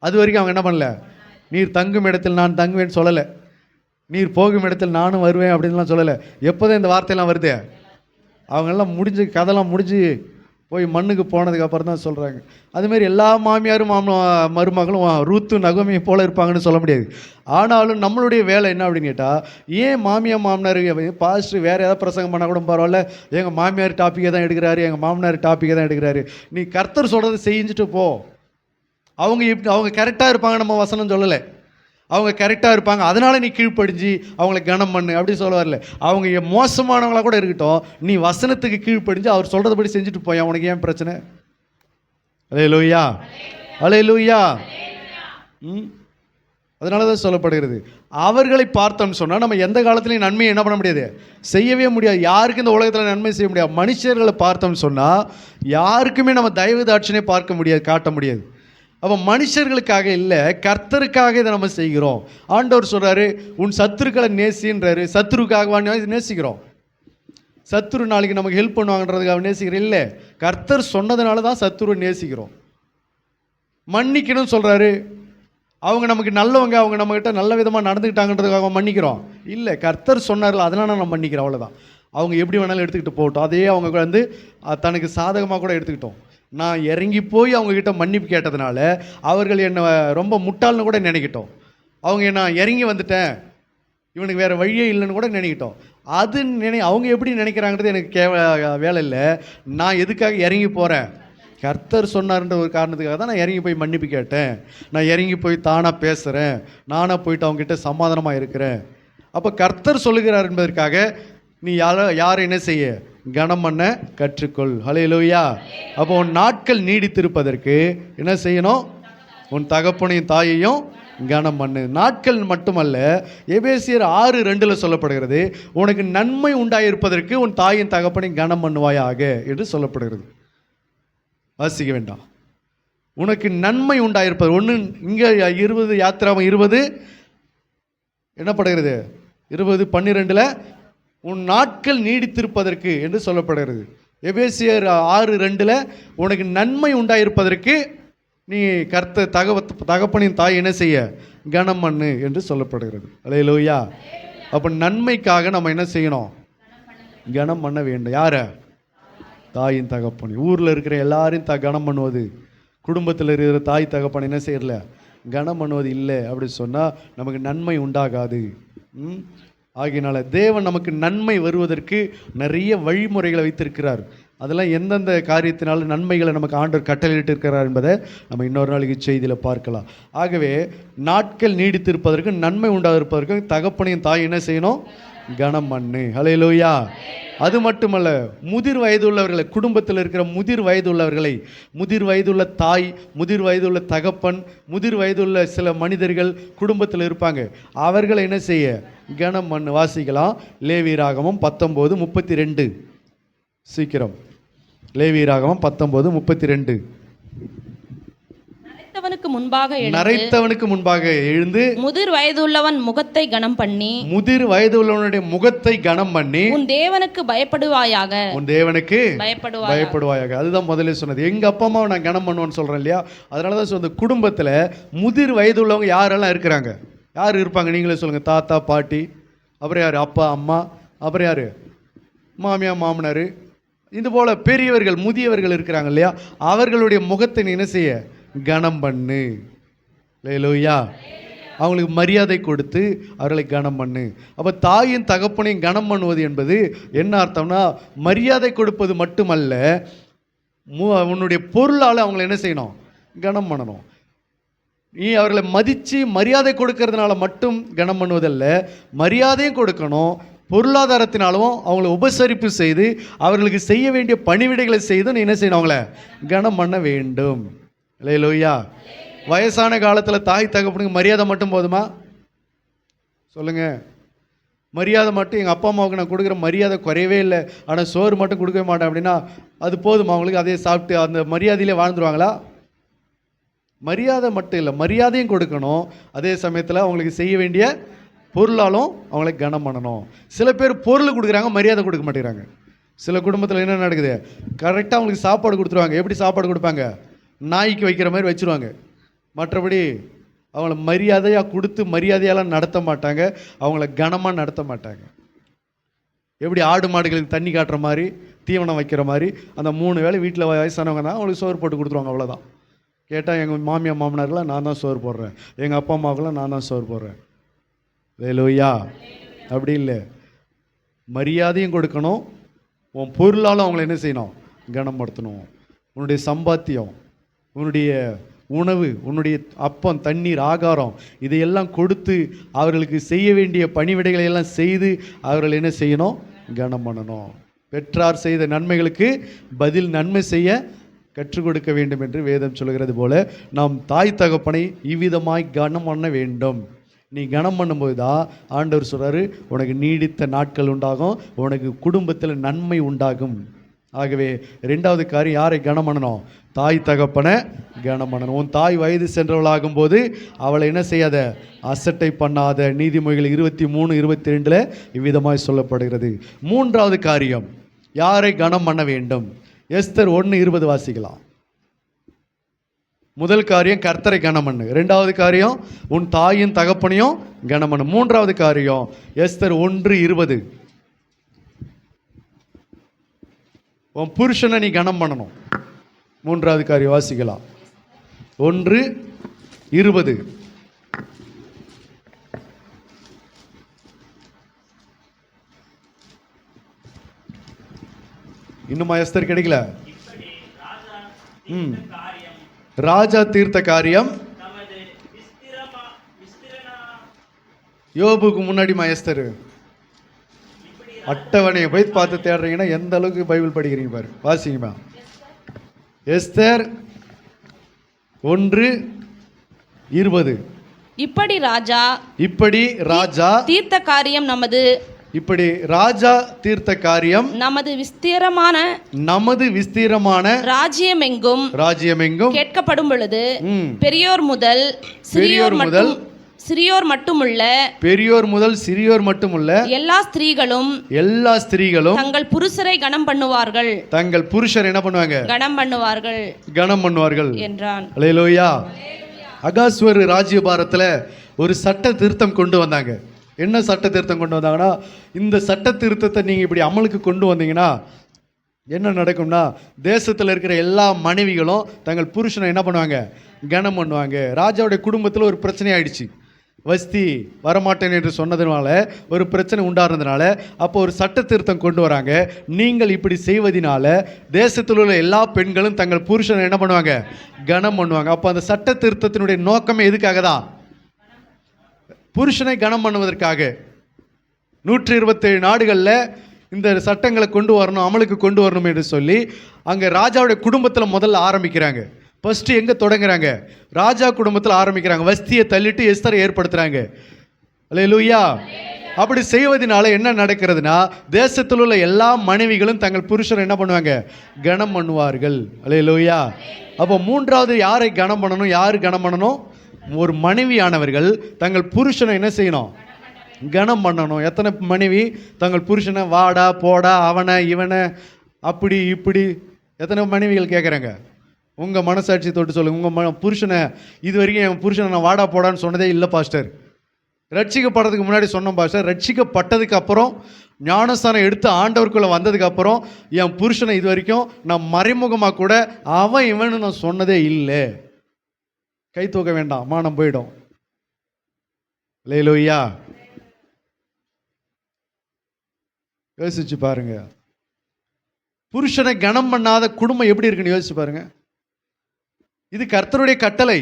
அது வரைக்கும் அவங்க என்ன பண்ணல, நீர் தங்கும் இடத்தில் நான் தங்குவேன்னு சொல்லலை, நீர் போகும் இடத்தில் நானும் வருவேன் அப்படின்லாம் சொல்லலை. எப்போ தான் இந்த வார்த்தையெல்லாம் வருது? அவங்கெல்லாம் முடிஞ்சு கதைலாம் முடிஞ்சு போய் மண்ணுக்கு போனதுக்கு அப்புறம் தான் சொல்கிறாங்க. அதுமாரி எல்லா மாமியாரும் மருமகளும் ரூத்து நகோமியை போல் இருப்பாங்கன்னு சொல்ல முடியாது. ஆனாலும் நம்மளுடைய வேலை என்ன அப்படின்னு கேட்டால், ஏன் மாமியார் மாமனார் பாஸ்டர் வேறு ஏதாவது பிரசங்கம் பண்ணால் கூட பரவாயில்ல, எங்கள் மாமியார் டாப்பிக்கை தான் எடுக்கிறாரு, எங்கள் மாமனார் டாப்பிக்கை தான் எடுக்கிறாரு. நீ கர்த்தர் சொல்கிறத செஞ்சுட்டு போ. அவங்க கரெக்டாக இருப்பாங்க, நம்ம வசனம் சொல்லலை. அவங்க கரெக்டாக இருப்பாங்க, அதனால் நீ கீழ்ப்படிஞ்சு அவங்கள கனம் பண்ணு அப்படி சொல்ல வரல. அவங்க மோசமானவங்களாக கூட இருக்கட்டும், நீ வசனத்துக்கு கீழ்ப்படிஞ்சு அவர் சொல்கிறதபடி செஞ்சுட்டு போய் அவனுக்கு ஏன் பிரச்சனை? அல்லேலூயா, அல்லேலூயா. அதனால தான் சொல்லப்படுகிறது. அவர்களை பார்த்தோம்னு சொன்னால் நம்ம எந்த காலத்துலையும் நன்மையை என்ன பண்ண முடியாது, செய்யவே முடியாது. யாருக்கும் இந்த உலகத்தில் நன்மை செய்ய முடியாது. மனுஷர்களை பார்த்தோம்னு சொன்னால் யாருக்குமே நம்ம தயவு தாட்சணே பார்க்க முடியாது, காட்ட முடியாது. அப்போ மனுஷர்களுக்காக இல்லை, கர்த்தருக்காக இதை நம்ம செய்கிறோம். ஆண்டவர் சொல்கிறாரு, உன் சத்துருக்களை நேசின்றாரு. சத்துருக்காக நேசிக்கிறோம். சத்துரு நாளைக்கு நமக்கு ஹெல்ப் பண்ணுவாங்கன்றதுக்காக நேசிக்கிறோம் இல்லை, கர்த்தர் சொன்னதுனால தான் சத்துருவை நேசிக்கிறோம். மன்னிக்கணும்னு சொல்கிறாரு. அவங்க நமக்கு நல்லவங்க, அவங்க நம்மகிட்ட நல்ல விதமாக நடந்துக்கிட்டாங்கன்றதுக்காக மன்னிக்கிறோம் இல்லை, கர்த்தர் சொன்னார்ல அதனால் நம்ம மன்னிக்கிறோம், அவ்வளோதான். அவங்க எப்படி வேணாலும் எடுத்துக்கிட்டு போகட்டும், அதையே அவங்க வந்து தனக்கு சாதகமாக கூட எடுத்துக்கிட்டோம். நான் இறங்கி போய் அவங்கக்கிட்ட மன்னிப்பு கேட்டதுனால அவர்கள் என்னை ரொம்ப முட்டாள்னு கூட நினைக்கிட்டோம். அவங்க நான் இறங்கி வந்துட்டேன், இவனுக்கு வேறு வழியே இல்லைன்னு கூட நினைக்கிட்டோம். அது அவங்க எப்படி நினைக்கிறாங்கிறது எனக்கு வேலை இல்லை. நான் எதுக்காக இறங்கி போகிறேன், கர்த்தர் சொன்னார்ன்ற ஒரு காரணத்துக்காக தான் நான் இறங்கி போய் மன்னிப்பு கேட்டேன். நான் இறங்கி போய் தானாக பேசுகிறேன், நானாக போயிட்டு அவங்ககிட்ட சமாதானமாக இருக்கிறேன். அப்போ கர்த்தர் சொல்லுகிறார் என்பதற்காக நீ யாரை என்ன செய்ய, கனம் பண்ண கற்றுக்கொள். ஹல்லேலூயா. அப்போ உன் நாட்கள் நீடித்திருப்பதற்கு என்ன செய்யணும், உன் தகப்பனையும் தாயையும் கனம் பண்ணு. நாட்கள் மட்டுமல்ல, எபேசியர் 6:2 சொல்லப்படுகிறது, உனக்கு நன்மை உண்டாயிருப்பதற்கு உன் தாயின் தகப்பனையும் கனம் பண்ணுவாயாக என்று சொல்லப்படுகிறது. வாசிக்க வேண்டாம். உனக்கு நன்மை உண்டாயிருப்பது ஒன்று. இங்கே 20 யாத்திராமம் 20 என்னப்படுகிறது, 20:12 உன் நாட்கள் நீடித்திருப்பதற்கு என்று சொல்லப்படுகிறது. எபேசியர் 6:2 உனக்கு நன்மை உண்டாயிருப்பதற்கு நீ தகப்பனின் தாய் என்ன செய்ய, கனம் பண்ணு என்று சொல்லப்படுகிறது. அல்லேலூயா. அப்போ நன்மைக்காக நம்ம என்ன செய்யணும், கனம் பண்ண வேண்டும். யாரை? தாயின் தகப்பனை. ஊரில் இருக்கிற எல்லாரையும் கனம் பண்ணுவது, குடும்பத்தில் இருக்கிற தாய் தகப்பனை என்ன செய்யல, கனம் பண்ணுவது இல்லை அப்படி சொன்னால் நமக்கு நன்மை உண்டாகாது. ஆகையினால தேவன் நமக்கு நன்மை வருவதற்கு நிறைய வழிமுறைகளை வைத்திருக்கிறார். அதெல்லாம் எந்தெந்த காரியத்தினால நன்மைகளை நமக்கு ஆண்டவர் கட்டளையிட்டு இருக்கிறார் என்பதை நம்ம இன்னொரு நாளைக்கு செய்தியில் பார்க்கலாம். ஆகவே நாட்கள் நீடித்திருப்பதற்கு நன்மை உண்டாதிருப்பதற்கு தகப்பனையும் தாய் என்ன செய்யணும், கனம் பண்ணு. ஹல்லேலூயா. அது மட்டுமல்ல, முதிர் வயது உள்ளவர்களை, குடும்பத்தில் இருக்கிற முதிர் வயது உள்ளவர்களை, முதிர் வயதுள்ள தாய், முதிர் வயதுள்ள தகப்பன், முதிர் வயதுள்ள சில மனிதர்கள் குடும்பத்தில் இருப்பாங்க, அவர்களை என்ன செய்ய, கனம் பண்ணு. வாசிக்கலாம். லேவியராகமம் 19:32. சீக்கிரம். லேவியராகமம் 19:32. நரைத்தவனுக்கு முன்பாக எழுந்து முதிர் வயதுள்ளவன் முகத்தை கனம் பண்ணி, முதிர் வயதுள்ளவனுடைய முகத்தை கனம் பண்ணி, உன் தேவனுக்கு பயப்படுவாயாக, உன் தேவனுக்கு பயப்படுவாயாக. அதுதான் முதல்ல சொன்னது. எங்க அப்பா அம்மாவை நான் கனம் பண்ணுவேன்னு சொல்றேன் இல்லையா, அதனாலதான் சொன்ன குடும்பத்துல முதிர் வயதுள்ளவங்க யாரெல்லாம் இருக்கிறாங்க, யார் இருப்பாங்க நீங்களே சொல்லுங்கள். தாத்தா பாட்டி, அப்புறம் யார் அப்பா அம்மா, அப்புறம் யார் மாமியார் மாமனார், இது போல் பெரியவர்கள் முதியவர்கள் இருக்கிறாங்க இல்லையா, அவர்களுடைய முகத்தை நீ என்ன செய்ய, கனம் பண்ணு. அல்லேலூயா. அவங்களுக்கு மரியாதை கொடுத்து அவர்களை கனம் பண்ணு. அப்போ தாயின் தகப்பனையும் கனம் பண்ணுவது என்பது என்ன அர்த்தம்னா, மரியாதை கொடுப்பது மட்டுமல்ல, உன்னுடைய பொருளால் அவங்களை என்ன செய்யணும், கனம் பண்ணணும். நீ அவர்களை மதித்து மரியாதை கொடுக்கறதுனால மட்டும் கனம் பண்ணுவதல்ல, மரியாதையும் கொடுக்கணும், பொருளாதாரத்தினாலும் அவங்கள உபசரிப்பு செய்து அவர்களுக்கு செய்ய வேண்டிய பணிவிடைகளை செய்து நீ என்ன செய்யணும், அவங்கள கனம் பண்ண வேண்டும். அல்லேலூயா. வயசான காலத்தில் தாய் தகப்பனுக்கு மரியாதை மட்டும் போதுமா சொல்லுங்கள்? மரியாதை மட்டும், எங்கள் அப்பா அம்மாவுக்கு நான் கொடுக்குற மரியாதை குறையவே இல்லை, ஆனால் சோறு மட்டும் கொடுக்கவே மாட்டேன் அப்படின்னா அது போதுமா அவங்களுக்கு? அதே சாப்பிட்டு அந்த மரியாதையிலே வாழ்ந்துருவாங்களா? மரியாதை மட்டும் இல்லை, மரியாதையும் கொடுக்கணும், அதே சமயத்தில் அவங்களுக்கு செய்ய வேண்டிய பொருளாலும் அவங்களை கனம் பண்ணணும். சில பேர் பொருள் கொடுக்குறாங்க, மரியாதை கொடுக்க மாட்டேங்கிறாங்க. சில குடும்பத்தில் என்ன நடக்குது, கரெக்டாக அவங்களுக்கு சாப்பாடு கொடுத்துருவாங்க. எப்படி சாப்பாடு கொடுப்பாங்க, நாய்க்கு வைக்கிற மாதிரி வச்சுருவாங்க. மற்றபடி அவங்கள மரியாதையாக கொடுத்து மரியாதையெல்லாம் நடத்த மாட்டாங்க, அவங்கள கனமாக நடத்த மாட்டாங்க. எப்படி ஆடு மாடுகளுக்கு தண்ணி காட்டுற மாதிரி, தீவனம் வைக்கிற மாதிரி, அந்த 3 வேளை வீட்டில் வயசானவங்க தான் அவங்களுக்கு சோறு போட்டு கொடுத்துருவாங்க, அவ்வளோதான். கேட்டால் எங்கள் மாமியார் மாமனார்லாம் நான் தான் சோறு போடுறேன், எங்கள் அப்பா அம்மாவுக்குலாம் நான் தான் சோறு போடுறேன். அல்லேலூயா. அப்படி இல்லை, மரியாதையும் கொடுக்கணும், உன் பொருளாலும் அவங்கள என்ன செய்யணும், கனப்படுத்தணும். உன்னுடைய சம்பாத்தியம், உன்னுடைய உணவு, உன்னுடைய அப்பம் தண்ணீர் ஆகாரம் இதையெல்லாம் கொடுத்து அவர்களுக்கு செய்ய வேண்டிய பணிவிடைகளை எல்லாம் செய்து அவர்கள் என்ன செய்யணும், கனம் பண்ணணும். பெற்றார் செய்த நன்மைகளுக்கு பதில் நன்மை செய்ய கற்றுக் கொடுக்க வேண்டும் என்று வேதம் சொல்கிறது போல நாம் தாய் தகப்பனை இவ்விதமாய் கனம் பண்ண வேண்டும். நீ கனம் பண்ணும்போது தான் ஆண்டவர் சொல்கிறாரு, உனக்கு நீடித்த நாட்கள் உண்டாகும், உனக்கு குடும்பத்தில் நன்மை உண்டாகும். ஆகவே 2வது காரியம், யாரை கனம் பண்ணணும், தாய் தகப்பனை கனம் பண்ணணும். உன் தாய் வயது சென்றவளாகும் போது அவளை என்ன செய்யாத, அசட்டை பண்ணாத. நீதிமொழிகள் 23:22 இவ்விதமாய் சொல்லப்படுகிறது. 3வது காரியம், யாரை கனம் பண்ண வேண்டும், எஸ்தர் 1:20 வாசிக்கலாம். முதல் காரியம் கர்த்தரை கனம் பண்ணு, 2வது காரியம் உன் தாயின் தகப்பனையும் கனம் பண்ணு, 3வது காரியம் எஸ்தர் 1:20 உன் புருஷனை நீ கனம் பண்ணணும். 3வது காரியம் வாசிக்கலாம். 1:20 இன்னுமா எஸ்தர் கிடைக்கல? ராஜா தீர்த்த காரியம் யோபுக்கு முன்னாடி எஸ்தர் அட்டவணையை போய் பார்த்து தேடுறீங்கன்னா எந்த அளவுக்கு பைபிள் படிக்கிறீங்க பாரு, வாசிங்கம்மா. எஸ்தர் 1:20 இப்படி ராஜா தீர்த்த காரியம் தீர்த்த காரியம் நமது விஸ்தீரமான ராஜ்யமெங்கும் கேட்கப்படும் பொழுது பெரியோர் முதல் சிறியோர் மட்டுமுள்ள எல்லா ஸ்திரீகளும் தங்கள் புருஷரை கனம் பண்ணுவார்கள். தங்கள் புருஷர் என்ன பண்ணுவாங்க, கனம் பண்ணுவார்கள் என்றான். அல்லேலூயா. அகாஸ்வரு ராஜ்யபாரத்தில் ஒரு சட்ட திருத்தம் கொண்டு வந்தாங்க. என்ன சட்ட திருத்தம் கொண்டு வந்தாங்கன்னா, இந்த சட்ட திருத்தத்தை நீங்கள் இப்படி அமலுக்கு கொண்டு வந்தீங்கன்னா என்ன நடக்கும்னா, தேசத்தில் இருக்கிற எல்லா மனைவிகளும் தங்கள் புருஷனை என்ன பண்ணுவாங்க, கனம் பண்ணுவாங்க. ராஜாவுடைய குடும்பத்தில் ஒரு பிரச்சனை ஆயிடுச்சு. வஸ்தி வரமாட்டேன் என்று சொன்னதுனால ஒரு பிரச்சனை உண்டாகிறதுனால அப்போ ஒரு சட்ட திருத்தம் கொண்டு வராங்க. நீங்கள் இப்படி செய்வதனால தேசத்தில் உள்ள எல்லா பெண்களும் தங்கள் புருஷனை என்ன பண்ணுவாங்க, கனம் பண்ணுவாங்க. அப்போ அந்த சட்ட திருத்தத்தினுடைய நோக்கமே எதுக்காக தான், புருஷனை கனம் பண்ணுவதற்காக. 127 நாடுகளில் இந்த சட்டங்களை கொண்டு வரணும், அமலுக்கு கொண்டு வரணும் என்று சொல்லி அங்கே ராஜாவுடைய குடும்பத்தில் முதல்ல ஆரம்பிக்கிறாங்க. ஃபஸ்ட்டு எங்கே தொடங்குறாங்க, ராஜா குடும்பத்தில் ஆரம்பிக்கிறாங்க. வஸ்தியை தள்ளிட்டு எஸ்தரை ஏற்படுத்துகிறாங்க. அல்லேலூயா. அப்படி செய்வதனால என்ன நடக்கிறதுனா, தேசத்தில் உள்ள எல்லா மனைவிகளும் தங்கள் புருஷரை என்ன பண்ணுவாங்க, கனம் பண்ணுவார்கள். அல்லேலூயா. அப்போ 3வது யாரை கனம் பண்ணணும், யார் கனம் பண்ணணும், ஒரு மனைவியானவர்கள் தங்கள் புருஷனை என்ன செய்யணும், கனம் பண்ணணும். எத்தனை மனைவி தங்கள் புருஷனை வாடா போடா அவனை இவனை அப்படி இப்படி எத்தனை மனைவிகள் கேட்குறாங்க? உங்கள் மனசாட்சி தொட்டு சொல்லுங்கள். உங்கள் புருஷனை இது வரைக்கும் என் புருஷனை நான் வாடா போடான்னு சொன்னதே இல்லை பாஸ்டர். ரட்சிக்கப்படுறதுக்கு முன்னாடி சொன்னோம் பாஸ்டர், ரட்சிக்கப்பட்டதுக்கு அப்புறம் ஞானஸ்தானம் எடுத்து ஆண்டவருக்குள்ளே வந்ததுக்கு அப்புறம் என் புருஷனை இது வரைக்கும் நான் மறைமுகமாக கூட அவன் இவனு நான் சொன்னதே இல்லை. கை தூக்க வேண்டாம், மானம் போயிடும். அல்லேலூயா. யோசிச்சு பாருங்க, புருஷனை கனம் பண்ணாத குடும்பம் எப்படி இருக்குன்னு யோசிச்சு பாருங்க. இது கர்த்தருடைய கட்டளை.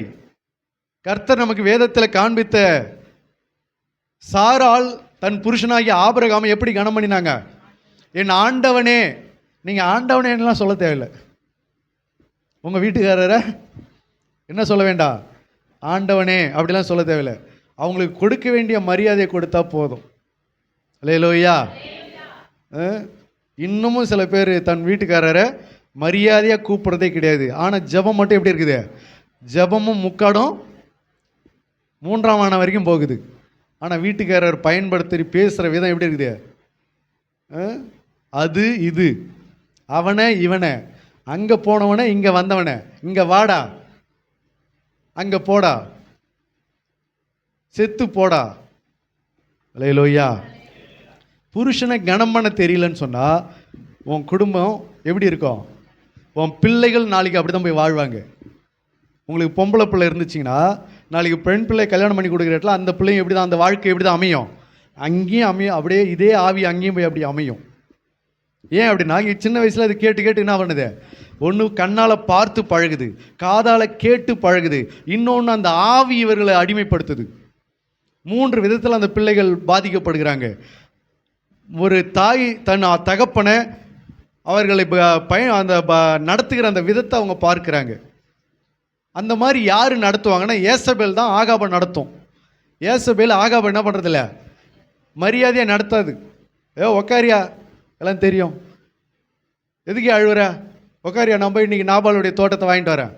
கர்த்தர் நமக்கு வேதத்தில் காண்பித்த சாராள் தன் புருஷனாகிய ஆபிரகாமை எப்படி கனம் பண்ணினாங்க? என் ஆண்டவனே. நீங்கள் ஆண்டவனேலாம் சொல்ல தேவையில்லை. உங்கள் வீட்டுக்காரரை என்ன சொல்ல வேண்டாம், ஆண்டவனே அப்படிலாம் சொல்ல தேவையில்லை. அவங்களுக்கு கொடுக்க வேண்டிய மரியாதையை கொடுத்தா போதும். அல்லேலூயா. இன்னமும் சில பேர் தன் வீட்டுக்காரரை மரியாதையாக கூப்பிட்றதே கிடையாது. ஆனால் ஜெபம் மட்டும் எப்படி இருக்குது? ஜெபமும் முக்காடும் 3ஆம் ஆன வரைக்கும் போகுது. ஆனால் வீட்டுக்காரர் பயன்படுத்தி பேசுகிற விதம் எப்படி இருக்குது? அது இது, அவனை இவனை, அங்கே போனவனை இங்கே வந்தவனை, இங்கே வாடா அங்கே போடா, செத்து போடா. அல்லேலூயா. புருஷனை கனம் பண்ண தெரியலன்னு சொன்னால் உன் குடும்பம் எப்படி இருக்கும்? உன் பிள்ளைகள் நாளைக்கு அப்படி தான் போய் வாழ்வாங்க. உங்களுக்கு பொம்பளை பிள்ளை இருந்துச்சிங்கன்னா நாளைக்கு பெண் பிள்ளை கல்யாணம் பண்ணி கொடுக்குற இடத்துல அந்த பிள்ளையும் எப்படி தான், அந்த வாழ்க்கை எப்படி தான் அமையும்? அங்கேயும் அமையும். அப்படியே இதே ஆவி அங்கேயும் போய் அப்படி அமையும். ஏன் அப்படின்னா, இங்கே சின்ன வயசில் அது கேட்டு கேட்டு என்ன பண்ணுது? ஒன்று கண்ணால் பார்த்து பழகுது, காதால் கேட்டு பழகுது, இன்னொன்று அந்த ஆவி இவர்களை அடிமைப்படுத்துது. 3 விதத்தில் அந்த பிள்ளைகள் பாதிக்கப்படுகிறாங்க. ஒரு தாய் தன் தகப்பனை அவர்களை அந்த நடத்துகிற அந்த விதத்தை அவங்க பார்க்குறாங்க. அந்த மாதிரி யார் நடத்துவாங்கன்னா, ஏசபேல் தான் ஆகாபை நடத்தும். ஏசபேல் ஆகாபை என்ன பண்ணுறதில்ல, மரியாதையாக நடத்தாது. உக்காரியா, எல்லாம் தெரியும், எதுக்கே அழுவுற, உக்காரியா, நான் போய் இன்றைக்கி நாபாலுடைய தோட்டத்தை வாங்கிட்டு வரேன்,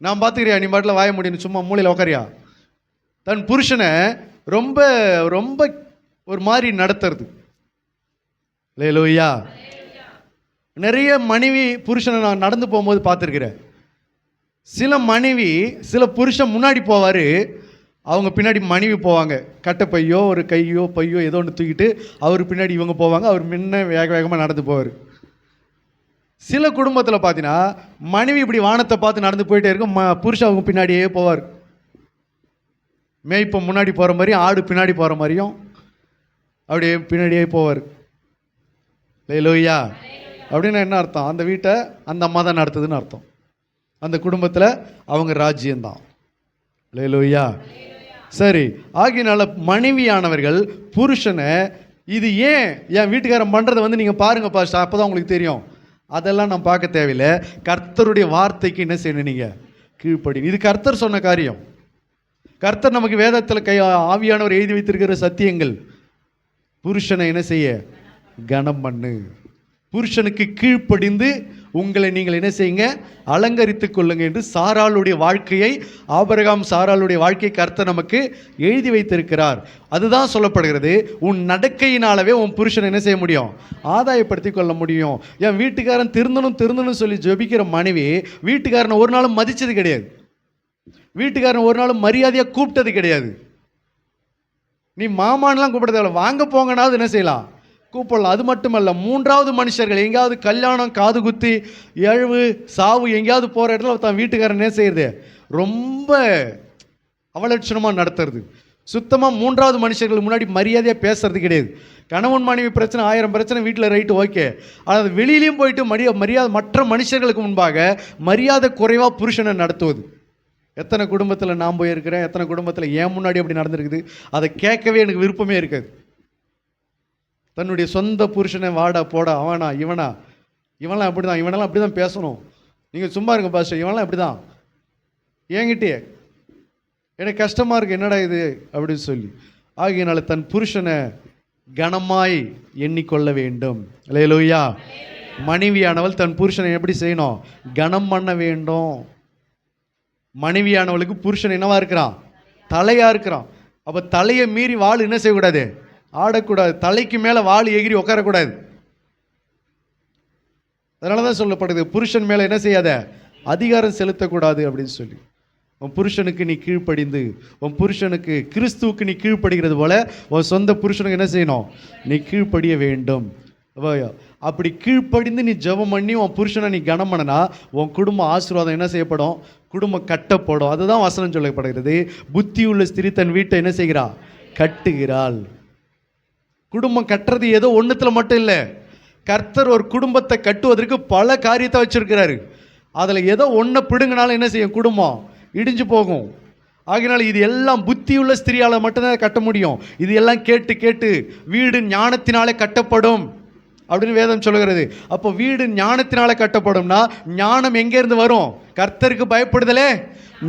நான் பார்த்துக்கிறியா, நீ பாட்டில் வாய முடியும், சும்மா மூலையில் உக்காரியா. தன் புருஷனை ரொம்ப ரொம்ப ஒரு மாதிரி நடத்துறது. அல்லேலூயா. நிறைய மனைவி புருஷனை நான் நடந்து போகும்போது பார்த்துருக்கிறேன். சில மனைவி, சில புருஷன் முன்னாடி போவார், அவங்க பின்னாடி மனைவி போவாங்க. கட்டை பையோ ஒரு கையோ பையோ ஏதோ ஒன்று தூக்கிட்டு அவர் பின்னாடி இவங்க போவாங்க, அவர் முன்ன வேக வேகமாக நடந்து போவார். சில குடும்பத்தில் பார்த்தீங்கன்னா மனைவி இப்படி வானத்தை பார்த்து நடந்து போயிட்டே இருக்கும், புருஷன் அவங்க பின்னாடியே போவார். மேய்ப்ப முன்னாடி போகிற மாதிரியும் ஆடு பின்னாடி போகிற மாதிரியும் அப்படியே பின்னாடியே போவார். அல்லேலூயா. அப்படின்னா என்ன அர்த்தம்? அந்த வீட்டை அந்த அம்மா தான் நடத்துதுன்னு அர்த்தம். அந்த குடும்பத்தில் அவங்க ராஜ்யம்தான். அல்லேலூயா. சரி, ஆகியனால மனைவியானவர்கள் புருஷனை, இது ஏன் என் வீட்டுக்காரன் பண்ணுறதை நீங்கள் பாருங்க பாஸ்டர், அப்போ தான் உங்களுக்கு தெரியும். அதெல்லாம் நான் பார்க்க தேவையில்லை. கர்த்தருடைய வார்த்தைக்கு என்ன செய்யணும்? நீங்கள் கீழ்ப்படி. இது கர்த்தர் சொன்ன காரியம். கர்த்தர் நமக்கு வேதத்தில் ஆவியானவர் எழுதி வைத்திருக்கிற சத்தியங்கள். புருஷனை என்ன செய்ய? கனம் பண்ணு. புருஷனுக்கு கீழ்ப்படிந்து உங்களை நீங்கள் என்ன செய்யுங்க? அலங்கரித்துக் கொள்ளுங்க என்று சாராளுடைய வாழ்க்கையை, ஆபிரகாம் சாராளுடைய வாழ்க்கையை கர்த்தர் நமக்கு எழுதி வைத்திருக்கிறார். அதுதான் சொல்லப்படுகிறது, உன் நடக்கையினாலவே உன் புருஷனை என்ன செய்ய முடியும்? ஆதாயப்படுத்தி கொள்ள முடியும். என் வீட்டுக்காரன் திருந்தணும் சொல்லி ஜெபிக்கிற மனைவி வீட்டுக்காரனை ஒரு நாளும் மதித்தது கிடையாது. வீட்டுக்காரன் ஒரு நாளும் மரியாதையாக கூப்பிட்டது கிடையாது. நீ மாமான்லாம் கூப்பிட தேவை, வாங்க போங்கனாவது என்ன செய்யலாம்? கூப்பிடலாம். அது மட்டுமல்ல, 3வது மனுஷர்கள் எங்கேயாவது கல்யாணம், காது குத்தி, எழுவு, சாவு எங்கேயாவது போகிற இடத்துல தான் வீட்டுக்காரன் என்ன செய்யுது? ரொம்ப அவலட்சணமாக நடத்துறது. சுத்தமாக 3வது மனுஷர்கள் முன்னாடி மரியாதையாக பேசுறது கிடையாது. கணவன் மனைவி பிரச்சனை 1000 பிரச்சனை வீட்டில் ரைட்டு ஓகே, ஆனால் வெளியிலையும் போயிட்டு மரியாதை மற்ற மனுஷர்களுக்கு முன்பாக மரியாதை குறைவாக புருஷனை நடத்துவது. எத்தனை குடும்பத்தில் நான் போயிருக்கிறேன், எத்தனை குடும்பத்தில் ஏன் முன்னாடி அப்படி நடந்திருக்குது. அதை கேட்கவே எனக்கு விருப்பமே இருக்காது. தன்னுடைய சொந்த புருஷனை வாடா போடா, அவனா இவனா, இவன்லாம் அப்படி தான், இவனெல்லாம் அப்படி தான் பேசணும், நீங்கள் சும்மா இருங்க பாஸ்டர், இவன்லாம் அப்படி தான், ஏங்கிட்டே எனக்கு கஷ்டமாக இருக்குது, என்னடா இது அப்படின்னு சொல்லி. ஆகியனால தன் புருஷனை கனமாய் எண்ணிக்கொள்ள வேண்டும். அல்லேலூயா. மனைவியானவள் தன் புருஷனை எப்படி செய்யணும்? கனம் பண்ண வேண்டும். மனைவியானவளுக்கு புருஷன் என்னவா இருக்கிறான்? தலையாக இருக்கிறான். அப்போ தலையை மீறி வாள் என்ன செய்யக்கூடாது? ஆடக்கூடாது. தலைக்கு மேலே வாள் எகிரி உட்காரக்கூடாது. அதனால தான் சொல்லப்படுது, புருஷன் மேலே என்ன செய்யாத? அதிகாரம் செலுத்தக்கூடாது அப்படின்னு சொல்லி. உன் புருஷனுக்கு நீ கீழ்ப்படிந்து, உன் புருஷனுக்கு கிறிஸ்துவுக்கு நீ கீழ்ப்படுகிறது போல உன் சொந்த புருஷனுக்கு என்ன செய்யணும்? நீ கீழ்ப்படிய வேண்டும். அப்படி கீழ்ப்படிந்து நீ ஜெபம் பண்ணி உன் புருஷனை நீ கனம் பண்ணனா உன் குடும்ப ஆசீர்வாதம் என்ன செய்யப்படும்? குடும்பம் கட்டப்படும். அதுதான் வசனம் சொல்லப்படுகிறது. புத்தி உள்ள ஸ்திரீ தன் வீட்டை என்ன செய்கிறா? கட்டுகிறாள். குடும்பம் கட்டுறது ஏதோ ஒன்றுத்துல மட்டும் இல்லை. கர்த்தர் ஒரு குடும்பத்தை கட்டுவதற்கு பல காரியத்தை வச்சிருக்கிறாரு. அதில் ஏதோ ஒன்றை பிடுங்கினாலும் என்ன செய்யும்? குடும்பம் இடிஞ்சு போகும். ஆகினால இது எல்லாம் புத்தியுள்ள ஸ்திரியால் மட்டும்தான் கட்ட முடியும். இது எல்லாம் கேட்டு கேட்டு வீடு ஞானத்தினாலே கட்டப்படும் அப்படின்னு வேதம் சொல்லுகிறது. அப்போ வீடு ஞானத்தினாலே கட்டப்படும்னா ஞானம் எங்கேருந்து வரும்? கர்த்தருக்கு பயப்படுதலே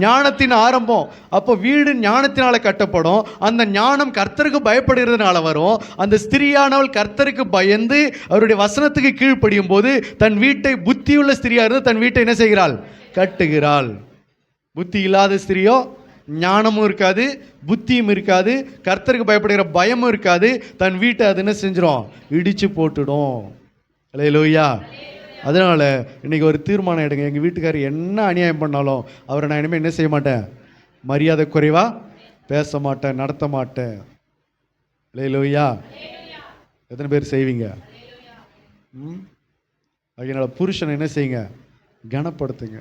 ஞானத்தின் ஆரம்பம். அப்போ வீடு ஞானத்தினால கட்டப்படும். அந்த ஞானம் கர்த்தருக்கு பயப்படுகிறதுனால வரும். அந்த ஸ்திரியானவள் கர்த்தருக்கு பயந்து அவருடைய வசனத்துக்கு கீழ்ப்படியும் போது தன் வீட்டை, புத்தியுள்ள ஸ்திரியா இருந்து தன் வீட்டை என்ன செய்கிறாள்? கட்டுகிறாள். புத்தி இல்லாத ஸ்திரியோ ஞானமும் இருக்காது, புத்தியும் இருக்காது, கர்த்தருக்கு பயப்படுகிற பயமும் இருக்காது. தன் வீட்டை அது என்ன செஞ்சிடும்? இடிச்சு போட்டுடும். அல்லேலூயா. அதனால் இன்றைக்கி ஒரு தீர்மானம் எடுங்க. எங்கள் வீட்டுக்காரர் என்ன அநியாயம் பண்ணாலும் அவரை நான் இனிமேல் என்ன செய்ய மாட்டேன்? மரியாதை குறைவாக பேச மாட்டேன், நடத்த மாட்டேன். அல்லேலூயா. எத்தனை பேர் செய்வீங்க? அதனால புருஷனை என்ன செய்யுங்க? கனப்படுத்துங்க.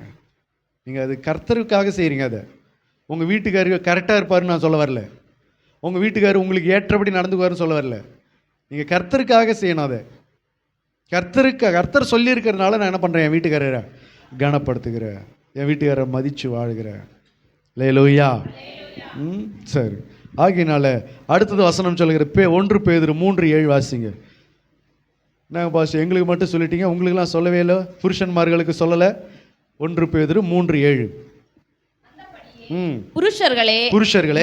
நீங்கள் அது கர்த்தருக்காக செய்கிறீங்க. அதை உங்கள் வீட்டுக்காரர் கரெக்டாக இருப்பாருன்னு நான் சொல்ல வரல. உங்கள் வீட்டுக்காரர் உங்களுக்கு ஏற்றபடி நடந்துக்குவாருன்னு சொல்ல வரல. நீங்கள் கர்த்தருக்காக செய்யணும். அதை கர்த்தர் சொல்லியிருக்கிறதுனால நான் என்ன பண்ணுறேன்? என் வீட்டுக்காரரை கனப்படுத்துகிறேன், என் வீட்டுக்காரரை மதித்து வாழ்கிறேன். அல்லேலூயா. சரி. ஆகியனால அடுத்தது வசனம் சொல்லுகிற 1 பேதுரு 3:7 வாசிங்க. நாங்கள் பாஸ் எங்களுக்கு மட்டும் சொல்லிட்டீங்க, உங்களுக்கெல்லாம் சொல்லவே இல்லை, புருஷன்மார்களுக்கு சொல்லலை. 1 பேதுரு 3:7. புருஷர்களே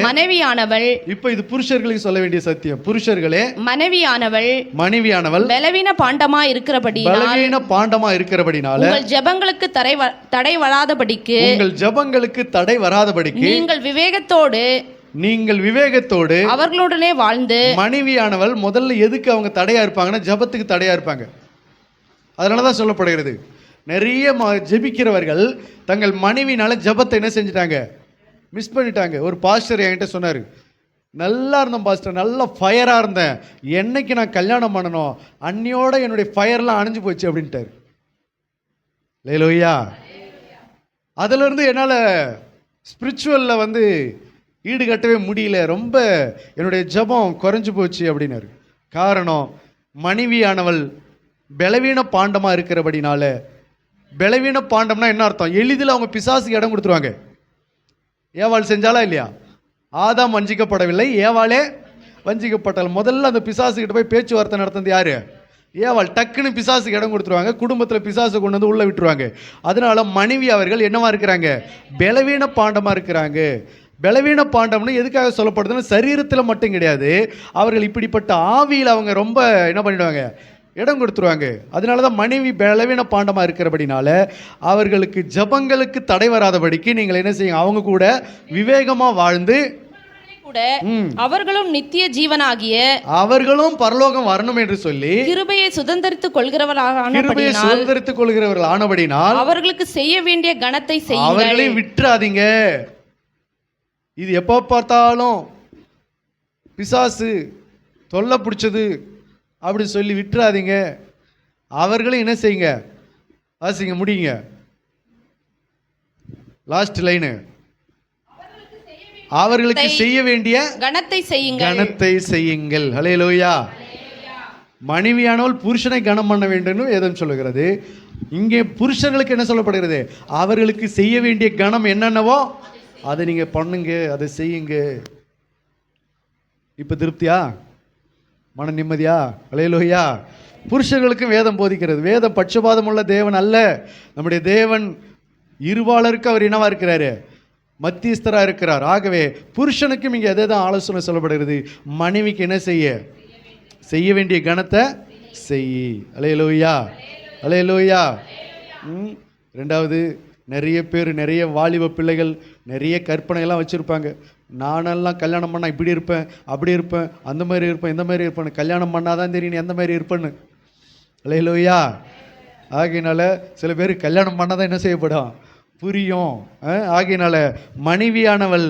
மனைவியானவள், இப்ப இது புருஷர்களுக்கு சொல்ல வேண்டிய சத்தியம். புருஷர்களே மனைவியானவள் பலவீன பாண்டமா இருக்கிறபடினால உங்கள் ஜெபங்களுக்கு தடை வராதபடிக்கு நீங்கள் விவேகத்தோடு அவர்களுடனே வாழ்ந்து. மனைவியானவள் முதல்ல எதுக்கு அவங்க தடையா இருப்பாங்கன்னா ஜெபத்துக்கு தடையா இருப்பாங்க. அதனாலதான் சொல்லப்படுகிறது, நிறைய ஜெபிக்கிறவர்கள் தங்கள் மனைவினால ஜெபத்தை என்ன செஞ்சிட்டாங்க? மிஸ் பண்ணிட்டாங்க. ஒரு பாஸ்டர் என்கிட்ட சொன்னார், நல்லா இருந்தேன் பாஸ்டர், நல்லா ஃபயராக இருந்தேன், என்னைக்கு நான் கல்யாணம் பண்ணணும் அன்னியோட என்னுடைய ஃபயர்லாம் அணைஞ்சு போச்சு அப்படின்ட்டார். லேலோய்யா. அதிலிருந்து என்னால் ஸ்பிரிச்சுவலில் ஈடுகட்டவே முடியல, ரொம்ப என்னுடைய ஜெபம் குறைஞ்சு போச்சு அப்படின்னாரு. காரணம், மனைவியானவள் பலவீன பாண்டமாக இருக்கிறபடினால. பலவீன பாண்டம்னா என்ன அர்த்தம்? எளிதில் அவங்க பிசாசுக்கு இடம் கொடுத்துருவாங்க. ஏவாள் செஞ்சாலா இல்லையா? ஆதாம் வஞ்சிக்கப்படவில்லை, ஏவாளே வஞ்சிக்கப்பட்டால். முதல்ல அந்த பிசாசுக்கிட்ட போய் பேச்சுவார்த்தை நடத்துறது யாரு? ஏவாள். டக்குன்னு பிசாசுக்கு இடம் கொடுத்துருவாங்க, குடும்பத்தில் பிசாசு கொண்டு வந்து உள்ளே விட்டுருவாங்க. அதனால மனைவி அவர்கள் என்னவா இருக்கிறாங்க? பலவீன பாண்டமாக இருக்கிறாங்க. பலவீன பாண்டம்னு எதுக்காக சொல்லப்படுதுன்னா சரீரத்தில் மட்டும் கிடையாது, அவர்கள் இப்படிப்பட்ட ஆவியில் அவங்க ரொம்ப என்ன பண்ணிடுவாங்க? இடம் கொடுத்துருவாங்க. அதனால தான் மனைவி பலவீன பாண்டமாக இருக்கிறபடினால அவர்களுக்கு ஜபங்களுக்கு தடை வராதபடிக்கு நீங்கள் என்ன செய்யுங்க? அவங்க கூட விவேகமாக வாழ்ந்து அவர்களும் நித்திய ஜீவனாகிய அவர்களும் பரலோகம் வரணும் என்று சொல்லி கிருபையை சுதந்தரித்துக் கொள்கிறவர்கள் ஆனபடினால் அவர்களுக்கு செய்ய வேண்டிய கணத்தை செய்யுங்கள். அவர்களை விட்டுறாதீங்க. இது எப்போ பார்த்தாலும் பிசாசு தொல்லை பிடிச்சது அப்படி சொல்லி விட்டுறாதீங்க. அவர்களும் என்ன செய்யுங்க? வாசிங்க, முடியுங்க. Last line. அவர்களுக்கு செய்ய வேண்டிய கணத்தை செய்யுங்கள். ஹல்லேலூயா. மனைவியானவள் புருஷனை கனம் பண்ண வேண்டும் வேதம் சொல்லுகிறது. இங்கே புருஷர்களுக்கு என்ன சொல்லப்படுகிறது? அவர்களுக்கு செய்ய வேண்டிய கணம் என்னென்னவோ அதை நீங்க பண்ணுங்க, அதை செய்யுங்க. இப்ப திருப்தியா? மன நிம்மதியா? ஹல்லேலூயா. புருஷர்களுக்கும் வேதம் போதிக்கிறது. வேதம் பட்சபாதம் உள்ள தேவன் அல்ல. நம்முடைய தேவன் இருவாளருக்கு அவர் என்னவா இருக்கிறாரு? மத்தியஸ்தராக இருக்கிறார். ஆகவே புருஷனுக்கும் இங்கே எதை தான் ஆலோசனை சொல்லப்படுகிறது? மனைவிக்கு என்ன செய்ய வேண்டிய கணத்தை செய். ஹல்லேலூயா, ஹல்லேலூயா. ரெண்டாவது, நிறைய பேர், நிறைய வாலிப பிள்ளைகள் நிறைய கற்பனையெல்லாம் வச்சுருப்பாங்க. நானெல்லாம் கல்யாணம் பண்ணால் இப்படி இருப்பேன், அப்படி இருப்பேன், அந்த மாதிரி இருப்பேன், இந்த மாதிரி இருப்பேன். கல்யாணம் பண்ணாதான் தெரியும் எந்த மாதிரி இருப்பேன்னு. ஹல்லேலூயா. ஆகையினால சில பேர் கல்யாணம் பண்ணாதான் என்ன செய்யப்படும்? புரியும். ஆகையினால மனைவியானவள்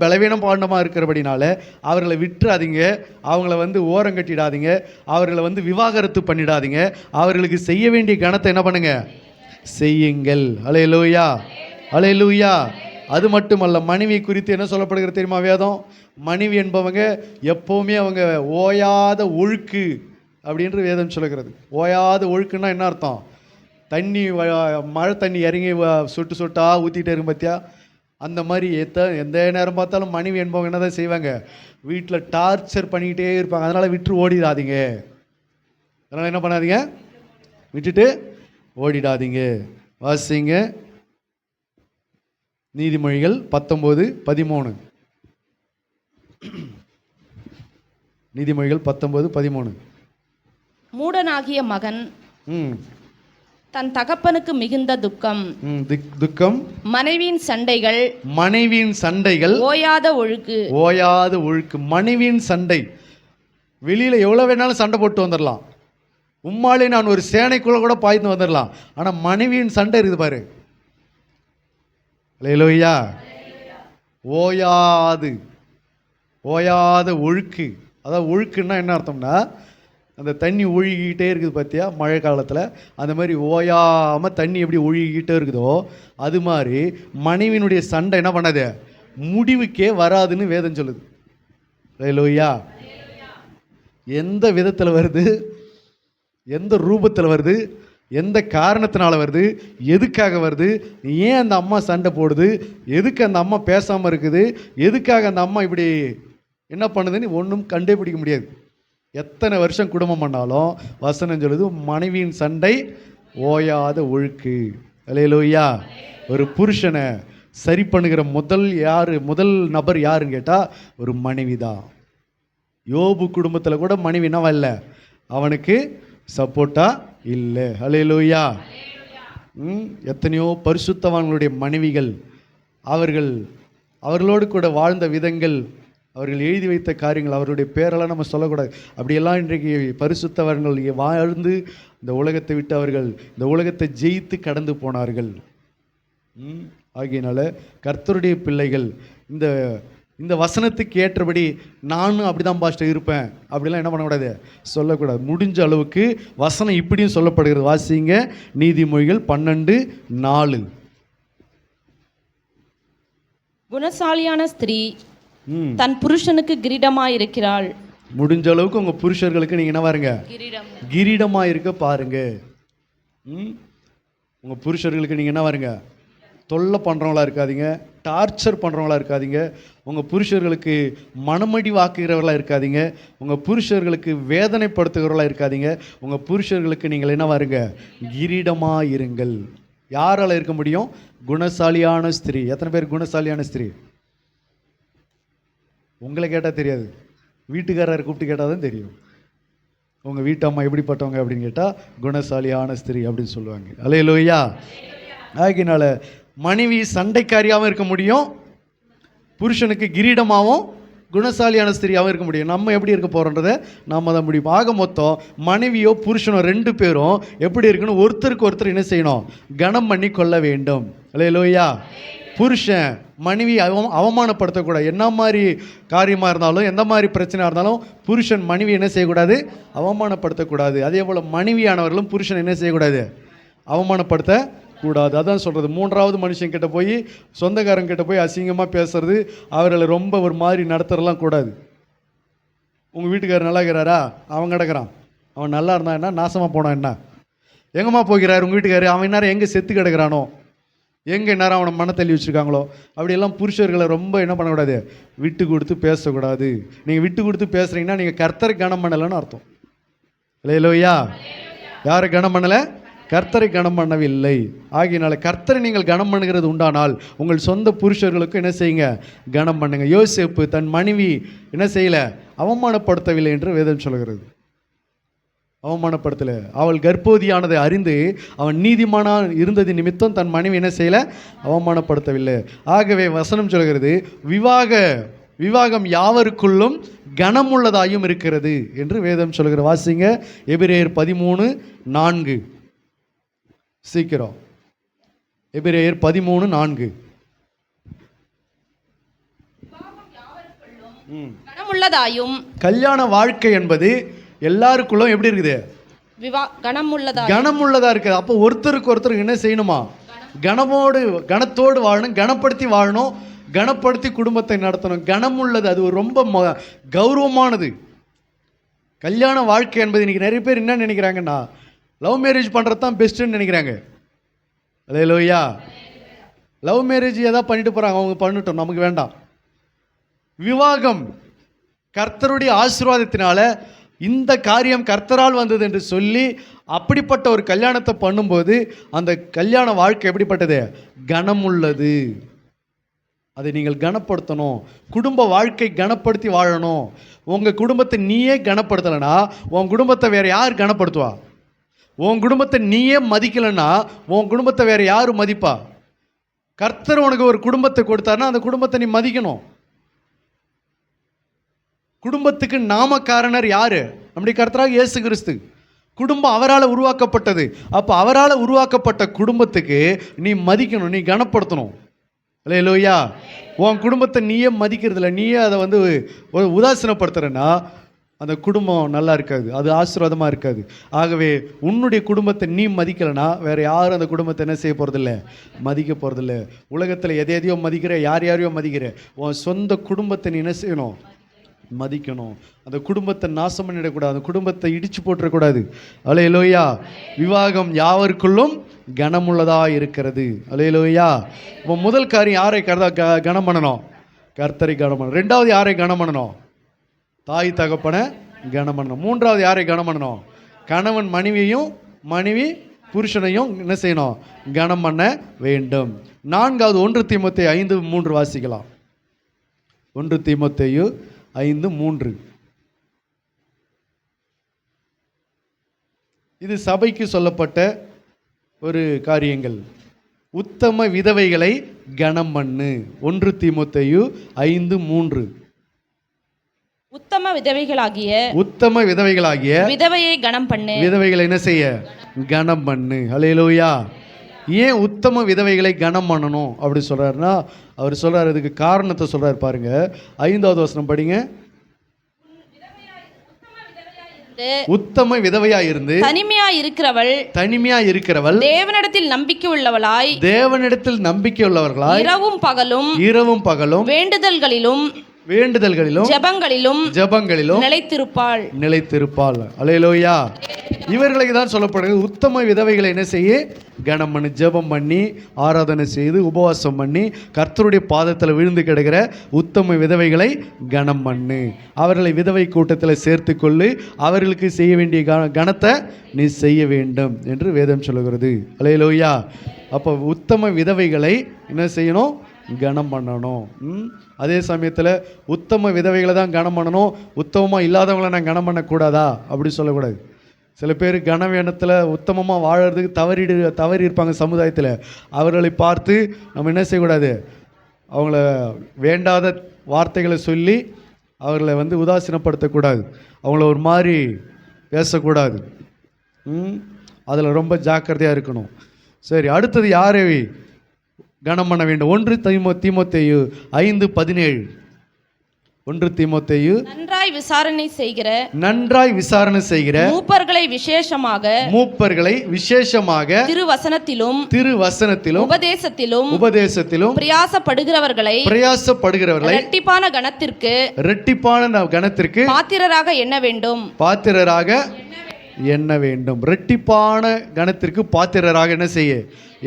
பலவீனம் பாண்டமாக இருக்கிறபடினால அவர்களை விட்டுறாதீங்க, அவங்கள ஓரங்கட்டிடாதீங்க, அவர்களை விவாகரத்து பண்ணிடாதீங்க. அவர்களுக்கு செய்ய வேண்டிய கணத்தை என்ன பண்ணுங்க, செய்யுங்கள். அல்லேலூயா, அல்லேலூயா. அது மட்டுமல்ல, மனைவி குறித்து என்ன சொல்லப்படுகிறது தெரியுமா வேதம்? மனைவி என்பவங்க எப்போவுமே அவங்க ஓயாத ஒழுக்கு அப்படின்ற வேதம் சொல்லுகிறது. ஓயாத ஒழுக்குன்னா என்ன அர்த்தம்? தண்ணி மழை தண்ணி இறங்கி சொட்டு சொட்டாக ஊற்றிட்டே இருக்கும் பார்த்தியா, அந்த மாதிரி எந்த நேரம் பார்த்தாலும் மனைவி என்பவங்க என்ன தான் செய்வாங்க, வீட்டில் டார்ச்சர் பண்ணிக்கிட்டே இருப்பாங்க. அதனால் விட்டு ஓடிடாதீங்க. அதனால் என்ன பண்ணாதீங்க, விட்டுட்டு ஓடிடாதீங்க. வாசிங்க நீதிமொழிகள் 19:13. நீதிமொழிகள் 19:13. மூடனாகிய மகன் தன் தகப்பனுக்கு மிகுந்த துக்கம். துக்கம். மனைவியின் சண்டைகள் ஓயாத ஒழுக்கு. மனைவியின் சண்டை. வெளியில எவ்வளவு வேணாலும் சண்டை போட்டு வந்துடலாம், உம்மாலே நான் ஒரு சேனைக்குள்ள கூட பாய்ந்து வந்துடலாம். ஆனா மனைவியின் சண்டை இருக்குது பாரு. அல்லேலூயா. ஓயாத ஒழுக்கு. அதாவது ஒழுக்குன்னா என்ன அர்த்தம்னா, அந்த தண்ணி ஒழுகிக்கிட்டே இருக்குது பார்த்தியா மழை காலத்தில், அந்த மாதிரி ஓயாமல் தண்ணி எப்படி ஒழுகிக்கிட்டே இருக்குதோ அது மாதிரி மனைவியினுடைய சண்டை என்ன பண்ணாது, முடிவுக்கே வராதுன்னு வேதம் சொல்லுது. அல்லேலூயா. எந்த விதத்தில் வருது, எந்த ரூபத்தில் வருது, எந்த காரணத்தினால வருது, எதுக்காக வருது, ஏன் அந்த அம்மா சண்டை போடுது, எதுக்கு அந்த அம்மா பேசாமல் இருக்குது, எதுக்காக அந்த அம்மா இப்படி என்ன பண்ணுதுன்னு ஒன்றும் கண்டே பிடிக்க முடியாது. எத்தனை வருஷம் குடும்பம் பண்ணாலும் வசனம் சொல்லுது, மனைவியின் சண்டை ஓயாத ஒழுக்கு. அல்லேலூயா. ஒரு புருஷனை சரி பண்ணுகிற முதல் நபர் யாருன்னு கேட்டால் ஒரு மனைவி தான். யோபு குடும்பத்தில் கூட மனைவி என்னவா இல்லை, அவனுக்கு சப்போர்ட்டா இல்லை. அல்லேலூயா. எத்தனையோ பரிசுத்தவான்களுடைய மனைவிகள், அவர்களோடு கூட வாழ்ந்த விதங்கள், அவர்கள் எழுதி வைத்த காரியங்கள், அவருடைய பேரெல்லாம் நம்ம சொல்லக்கூடாது. அப்படியெல்லாம் இன்றைக்கு பரிசுத்தவர்கள் வாழ்ந்து இந்த உலகத்தை விட்டு அவர்கள் இந்த உலகத்தை ஜெயித்து கடந்து போனார்கள். ஆகையினால கர்த்தருடைய பிள்ளைகள் இந்த வசனத்துக்கு ஏற்றபடி நானும் அப்படிதான் பாஸ்டர் இருப்பேன் அப்படிலாம் என்ன பண்ணக்கூடாது, சொல்லக்கூடாது. முடிஞ்ச அளவுக்கு வசனம் இப்படியும் சொல்லப்படுகிறது. வாசிங்க நீதிமொழிகள் 12:4. குணசாலியான ஸ்திரீ தன் புருஷனுக்கு கிரீடமாயிருக்கிறாள். முடிஞ்ச அளவுக்கு உங்க புருஷர்களுக்கு நீங்க என்ன பாருங்க, கிரீடமா இருக்க பாருங்க. உங்க புருஷர்களுக்கு நீங்க என்ன பாருங்க, தொல்லை பண்ணுறவங்களா இருக்காதீங்க, டார்ச்சர் பண்ணுறவங்களா இருக்காதீங்க, உங்கள் புருஷர்களுக்கு மனமடி வாக்குகிறவர்களாக இருக்காதீங்க, உங்கள் புருஷர்களுக்கு வேதனைப்படுத்துகிறவர்களாக இருக்காதீங்க. உங்கள் புருஷர்களுக்கு நீங்கள் என்ன வாருங்க, கிரீடமாக இருங்கள். யாரால் இருக்க முடியும்? குணசாலியான ஸ்திரீ. எத்தனை பேர் குணசாலியான ஸ்திரீ? உங்களை கேட்டால் தெரியாது, வீட்டுக்காரரை கூப்பிட்டு கேட்டால் தான் தெரியும். உங்கள் வீட்டு அம்மா எப்படிப்பட்டவங்க அப்படின்னு கேட்டால் குணசாலியான ஸ்திரீ அப்படின்னு சொல்லுவாங்க. அல்லேலூயா. ஆகினால மனைவி சண்டைக்காரியாகவும் இருக்க முடியும், புருஷனுக்கு கிரீடமாகவும் குணசாலியான ஸ்திரியாகவும் இருக்க முடியும். நம்ம எப்படி இருக்க போகிறோன்றதை நாம் தான் முடியும். ஆக மொத்தம் மனைவியோ புருஷனோ 2 பேரும் எப்படி இருக்கணும், ஒருத்தருக்கு ஒருத்தர் என்ன செய்யணும், கனம் பண்ணி கொள்ள வேண்டும். அல்லேலூயா. புருஷன் மனைவி அவமானப்படுத்தக்கூடாது. என்ன மாதிரி காரியமாக இருந்தாலும், எந்த மாதிரி பிரச்சனையாக இருந்தாலும் புருஷன் மனைவி என்ன செய்யக்கூடாது, அவமானப்படுத்தக்கூடாது. அதே போல் மனைவியானவர்களும் புருஷன் என்ன செய்யக்கூடாது, அவமானப்படுத்தக்கூடாது. அதான் சொல்கிறது. 3வது மனுஷன் கிட்ட போய், சொந்தக்காரங்க கிட்ட போய் அசிங்கமாக பேசுறது, அவர்களை ரொம்ப ஒரு மாதிரி நடத்துறலாம் கூடாது. உங்கள் வீட்டுக்காரர் நல்லா இருக்கிறாரா, அவன் கிடக்கிறான், அவன் நல்லா இருந்தான் என்ன, நாசமாக போனான் என்ன, எங்கம்மா போகிறார் உங்கள் வீட்டுக்காரர், அவன் நேரம் எங்கே செத்து கிடக்கிறானோ, எங்கே நேரம் அவனை மன தள்ளி வச்சுருக்காங்களோ, அப்படியெல்லாம் புருஷர்களை ரொம்ப என்ன பண்ணக்கூடாது, விட்டு கொடுத்து பேசக்கூடாது. நீங்கள் விட்டு கொடுத்து பேசுகிறீங்கன்னா நீங்கள் கர்த்தரை கனம் பண்ணலைன்னு அர்த்தம். அல்லேலூயா. யாரை கனம் பண்ணலை? கர்த்தரை கனம் பண்ணவில்லை. ஆகியனால கர்த்தரை நீங்கள் கனம் பண்ணுகிறது உண்டானால் உங்கள் சொந்த புருஷர்களுக்கு என்ன செய்யுங்க, கனம் பண்ணுங்க. யோசேப்பு தன் மனைவி என்ன செய்யலை, அவமானப்படுத்தவில்லை என்று வேதம் சொல்கிறது. அவமானப்படுத்தலை. அவள் கர்ப்பவதியானதை அறிந்து அவன் நீதிமானா இருந்தது நிமித்தம் தன் மனைவி என்ன செய்யலை, அவமானப்படுத்தவில்லை. ஆகவே வசனம் சொல்கிறது, விவாகம் யாவருக்குள்ளும் கனமுள்ளதாயும் இருக்கிறது என்று வேதம் சொல்கிற. வாசிங்க எபிரேயர் 13:4. சீக்கிரம் எபிரேயர் 13:4. கனமுள்ளதாயும் கல்யாண வாழ்க்கை என்பது எல்லாருக்குள்ளும் எப்படி இருக்குது? கனமுள்ளதா இருக்குது. அப்போ ஒருத்தருக்கு ஒருத்தர் என்ன செய்யணுமா? கனத்தோடு வாழணும், கனப்படுத்தி வாழணும், கனப்படுத்தி குடும்பத்தை நடத்தணும். கனமுள்ளது, அது ரொம்ப கௌரவமானது. கல்யாண வாழ்க்கை என்பது இன்னைக்கு நிறைய பேர் என்ன நினைக்கிறாங்கன்னா, லவ் மேரேஜ் பண்ணுறது தான் பெஸ்ட்டுன்னு நினைக்கிறாங்க. அல்லேலூயா. லவ் மேரேஜ் ஏதாவது பண்ணிட்டு போகிறாங்க, அவங்க பண்ணிட்டோம், நமக்கு வேண்டாம். விவாகம் கர்த்தருடைய ஆசீர்வாதத்தினால இந்த காரியம் கர்த்தரால் வந்தது என்று சொல்லி அப்படிப்பட்ட ஒரு கல்யாணத்தை பண்ணும்போது அந்த கல்யாண வாழ்க்கை எப்படிப்பட்டது? கனமுள்ளது. அதை நீங்கள் கனப்படுத்தணும். குடும்ப வாழ்க்கை கனப்படுத்தி வாழணும். உங்கள் குடும்பத்தை நீயே கனப்படுத்தலைன்னா உன் குடும்பத்தை வேறு யார் கனப்படுத்துவா? உன் குடும்பத்தை நீயே மதிக்கலைன்னா உன் குடும்பத்தை வேறு யார் மதிப்பா? கர்த்தர் உனக்கு ஒரு குடும்பத்தை கொடுத்தாருன்னா அந்த குடும்பத்தை நீ மதிக்கணும். குடும்பத்துக்கு நாமக்காரனர் யாரு? நம்முடைய கர்த்தராக இயேசு கிறிஸ்து. குடும்பம் அவரால் உருவாக்கப்பட்டது. அப்போ அவரால் உருவாக்கப்பட்ட குடும்பத்துக்கு நீ மதிக்கணும், நீ கனப்படுத்தணும். அல்லேலூயா. உன் குடும்பத்தை நீயே மதிக்கிறதில்ல, நீயே அதை உதாசீனப்படுத்துறன்னா அந்த குடும்பம் நல்லா இருக்காது, அது ஆசீர்வாதமாக இருக்காது. ஆகவே உன்னுடைய குடும்பத்தை நீ மதிக்கலைன்னா வேறு யாரும் அந்த குடும்பத்தை என்ன செய்ய போகிறதில்ல? மதிக்க போகிறதில்ல. உலகத்தில் எதையோ மதிக்கிற, யாரையோ மதிக்கிற, உன் சொந்த குடும்பத்தை நீ என்ன செய்யணும்? மதிக்கணும். அந்த குடும்பத்தை நாசம் பண்ணிடக்கூடாது, அந்த குடும்பத்தை இடிச்சு போட்டுறக்கூடாது. அல்லேலூயா. விவாகம் யாவருக்குள்ளும் கனமுள்ளதாக இருக்கிறது. அல்லேலூயா. இப்போ முதல் காரியம் யாரை கனம் பண்ணணும்? கர்த்தரை கனம் பண்ணணும். ரெண்டாவது யாரை கனம் பண்ணணும்? தாய் தகப்பனை கனம் பண்ணணும். மூன்றாவது யாரை கனம் பண்ணணும்? கணவன் மனைவியையும் மனைவி புருஷனையும் என்ன செய்யணும்? கனம் பண்ண வேண்டும். நான்காவது 1 தீமோத்தேயு 5:3 வாசிக்கலாம். 1 தீமோத்தேயு 5:3. இது சபைக்கு சொல்லப்பட்ட ஒரு காரியங்கள். உத்தம விதவைகளை கனம் பண்ணு. 1 தீமோத்தேயு 5:3. உத்தம விதவைகளாகிய விதவையை கனம் பண்ணு. விதவைகளை என்ன செய்ய? கனம் பண்ணு. அல்லேலூயா. ஏன் உத்தம விதவைகளை கனம் பண்ணணும் அப்படி சொல்றாருன்னா, அவர் சொல்றாரு, அதுக்கு காரணத்தை சொல்றாரு பாருங்க. 5வது வசனம் படிங்க. உத்தம விதவையா இருந்து தனிமையா இருக்கிறவள் தேவனிடத்தில் நம்பிக்கை உள்ளவர்களாய் இரவும் பகலும் வேண்டுதல்களிலும் ஜெபங்களிலும் நிலைத்திருப்பாள். அல்லேலூயா. இவர்களுக்கு தான் சொல்லப்படுகிறது உத்தம விதவைகளை என்ன செய்ய? கனம் பண்ணி, ஜெபம் பண்ணி, ஆராதனை செய்து, உபவாசம் பண்ணி, கர்த்தருடைய பாதத்தில் விழுந்து கிடக்கிற உத்தம விதவைகளை கனம் பண்ணு. அவர்களை விதவை கூட்டத்தில் சேர்த்து கொள்ளு. அவர்களுக்கு செய்ய வேண்டிய கனத்தை நீ செய்ய வேண்டும் என்று வேதம் சொல்லுகிறது. அல்லேலூயா. அப்போ உத்தம விதவைகளை என்ன செய்யணும்? கனம் பண்ணணும். அதே சமயத்தில் உத்தம விதவைகளை தான் கனம் பண்ணணும், உத்தமமாக இல்லாதவங்களை நான் கனம் பண்ணக்கூடாதா அப்படி சொல்லக்கூடாது. சில பேர் கனவேனத்தில் உத்தமமாக வாழறதுக்கு தவறி இருப்பாங்க சமுதாயத்தில். அவர்களை பார்த்து நம்ம என்ன செய்யக்கூடாது? அவங்கள வேண்டாத வார்த்தைகளை சொல்லி அவர்களை உதாசீனப்படுத்தக்கூடாது, அவங்கள ஒரு மாதிரி பேசக்கூடாது. அதில் ரொம்ப ஜாக்கிரதையாக இருக்கணும். சரி, அடுத்தது யாரை கனம் பண்ண வேண்டும்? 1 தீமோத்தேயு 5:17. 1 தீமோத்தேயு நன்றாய் விசாரணை செய்கிற மூப்பர்களை விசேஷமாக திருவசனத்திலும் உபதேசத்திலும் பிரயாசப்படுகிறவர்களை இரட்டிப்பான கணத்திற்கு பாத்திரராக எண்ண வேண்டும். இரட்டிப்பான கணத்திற்கு பாத்திரராக என்ன செய்ய?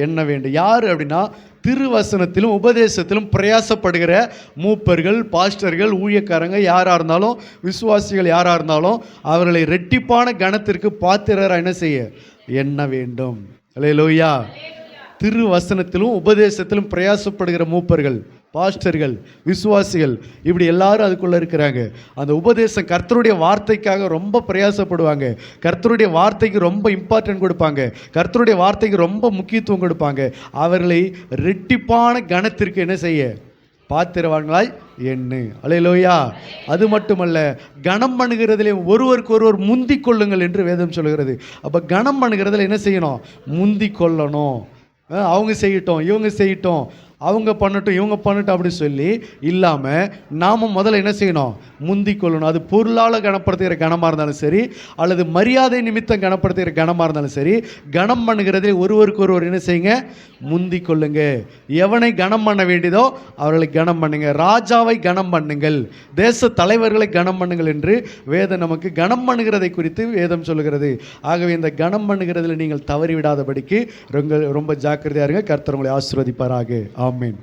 எண்ண வேண்டும். யார் அப்படின்னா, திருவசனத்திலும் உபதேசத்திலும் பிரயாசப்படுகிற மூப்பர்கள், பாஸ்டர்கள், ஊழியக்காரங்க யாராக இருந்தாலும், விசுவாசிகள் யாராக இருந்தாலும் அவர்களை இரட்டிப்பான கணத்திற்கு பாத்திரராக என்ன செய்ய? எண்ண வேண்டும். அல்லேலூயா. திருவசனத்திலும் உபதேசத்திலும் பிரயாசப்படுகிற மூப்பர்கள், பாஸ்டர்கள், விசுவாசிகள், இப்படி எல்லாரும் அதுக்குள்ளே இருக்கிறாங்க. அந்த உபதேசம் கர்த்தருடைய வார்த்தைக்காக ரொம்ப பிரயாசப்படுவாங்க, கர்த்தருடைய வார்த்தைக்கு ரொம்ப இம்பார்ட்டன்ட் கொடுப்பாங்க, கர்த்தருடைய வார்த்தைக்கு ரொம்ப முக்கியத்துவம் கொடுப்பாங்க. அவர்களை இரட்டிப்பான கணத்திற்கு என்ன செய்ய? பாத்திரவான்களாய் எண்ணு. அல்லேலூயா. அது மட்டுமல்ல, கனம் பண்ணுகிறதிலே ஒருவருக்கு ஒருவர் முந்தி கொள்ளுங்கள் என்று வேதம் சொல்கிறது. அப்போ கனம் பண்ணுகிறதுல என்ன செய்யணும்? முந்தி கொள்ளணும். அவங்க செய்யட்டும், இவங்க செய்யட்டும், அவங்க பண்ணட்டும், இவங்க பண்ணட்டும் அப்படி சொல்லி இல்லாமல் நாம் முதல்ல என்ன செய்யணும்? முந்திக் கொள்ளணும். அது பொருளால் கனப்படுத்துகிற கனமாக இருந்தாலும் சரி, அல்லது மரியாதை நிமித்தம் கனப்படுத்துகிற கனமாக இருந்தாலும் சரி, கனம் பண்ணுகிறதே ஒருவருக்கு ஒருவர் என்ன செய்யுங்க? முந்திக் கொள்ளுங்க. எவனை கனம் பண்ண வேண்டியதோ அவர்களை கனம் பண்ணுங்க. ராஜாவை கனம் பண்ணுங்கள், தேச தலைவர்களை கனம் பண்ணுங்கள் என்று வேதம் நமக்கு கனம் பண்ணுகிறதை குறித்து வேதம் சொல்லுகிறது. ஆகவே இந்த கனம் பண்ணுகிறதில் நீங்கள் தவறிவிடாதபடிக்கு ரொம்ப ஜாக்கிரதையாக இருங்க. கர்த்தர் உங்களை ஆசீர்வதிப்பாராக. ஆமென்.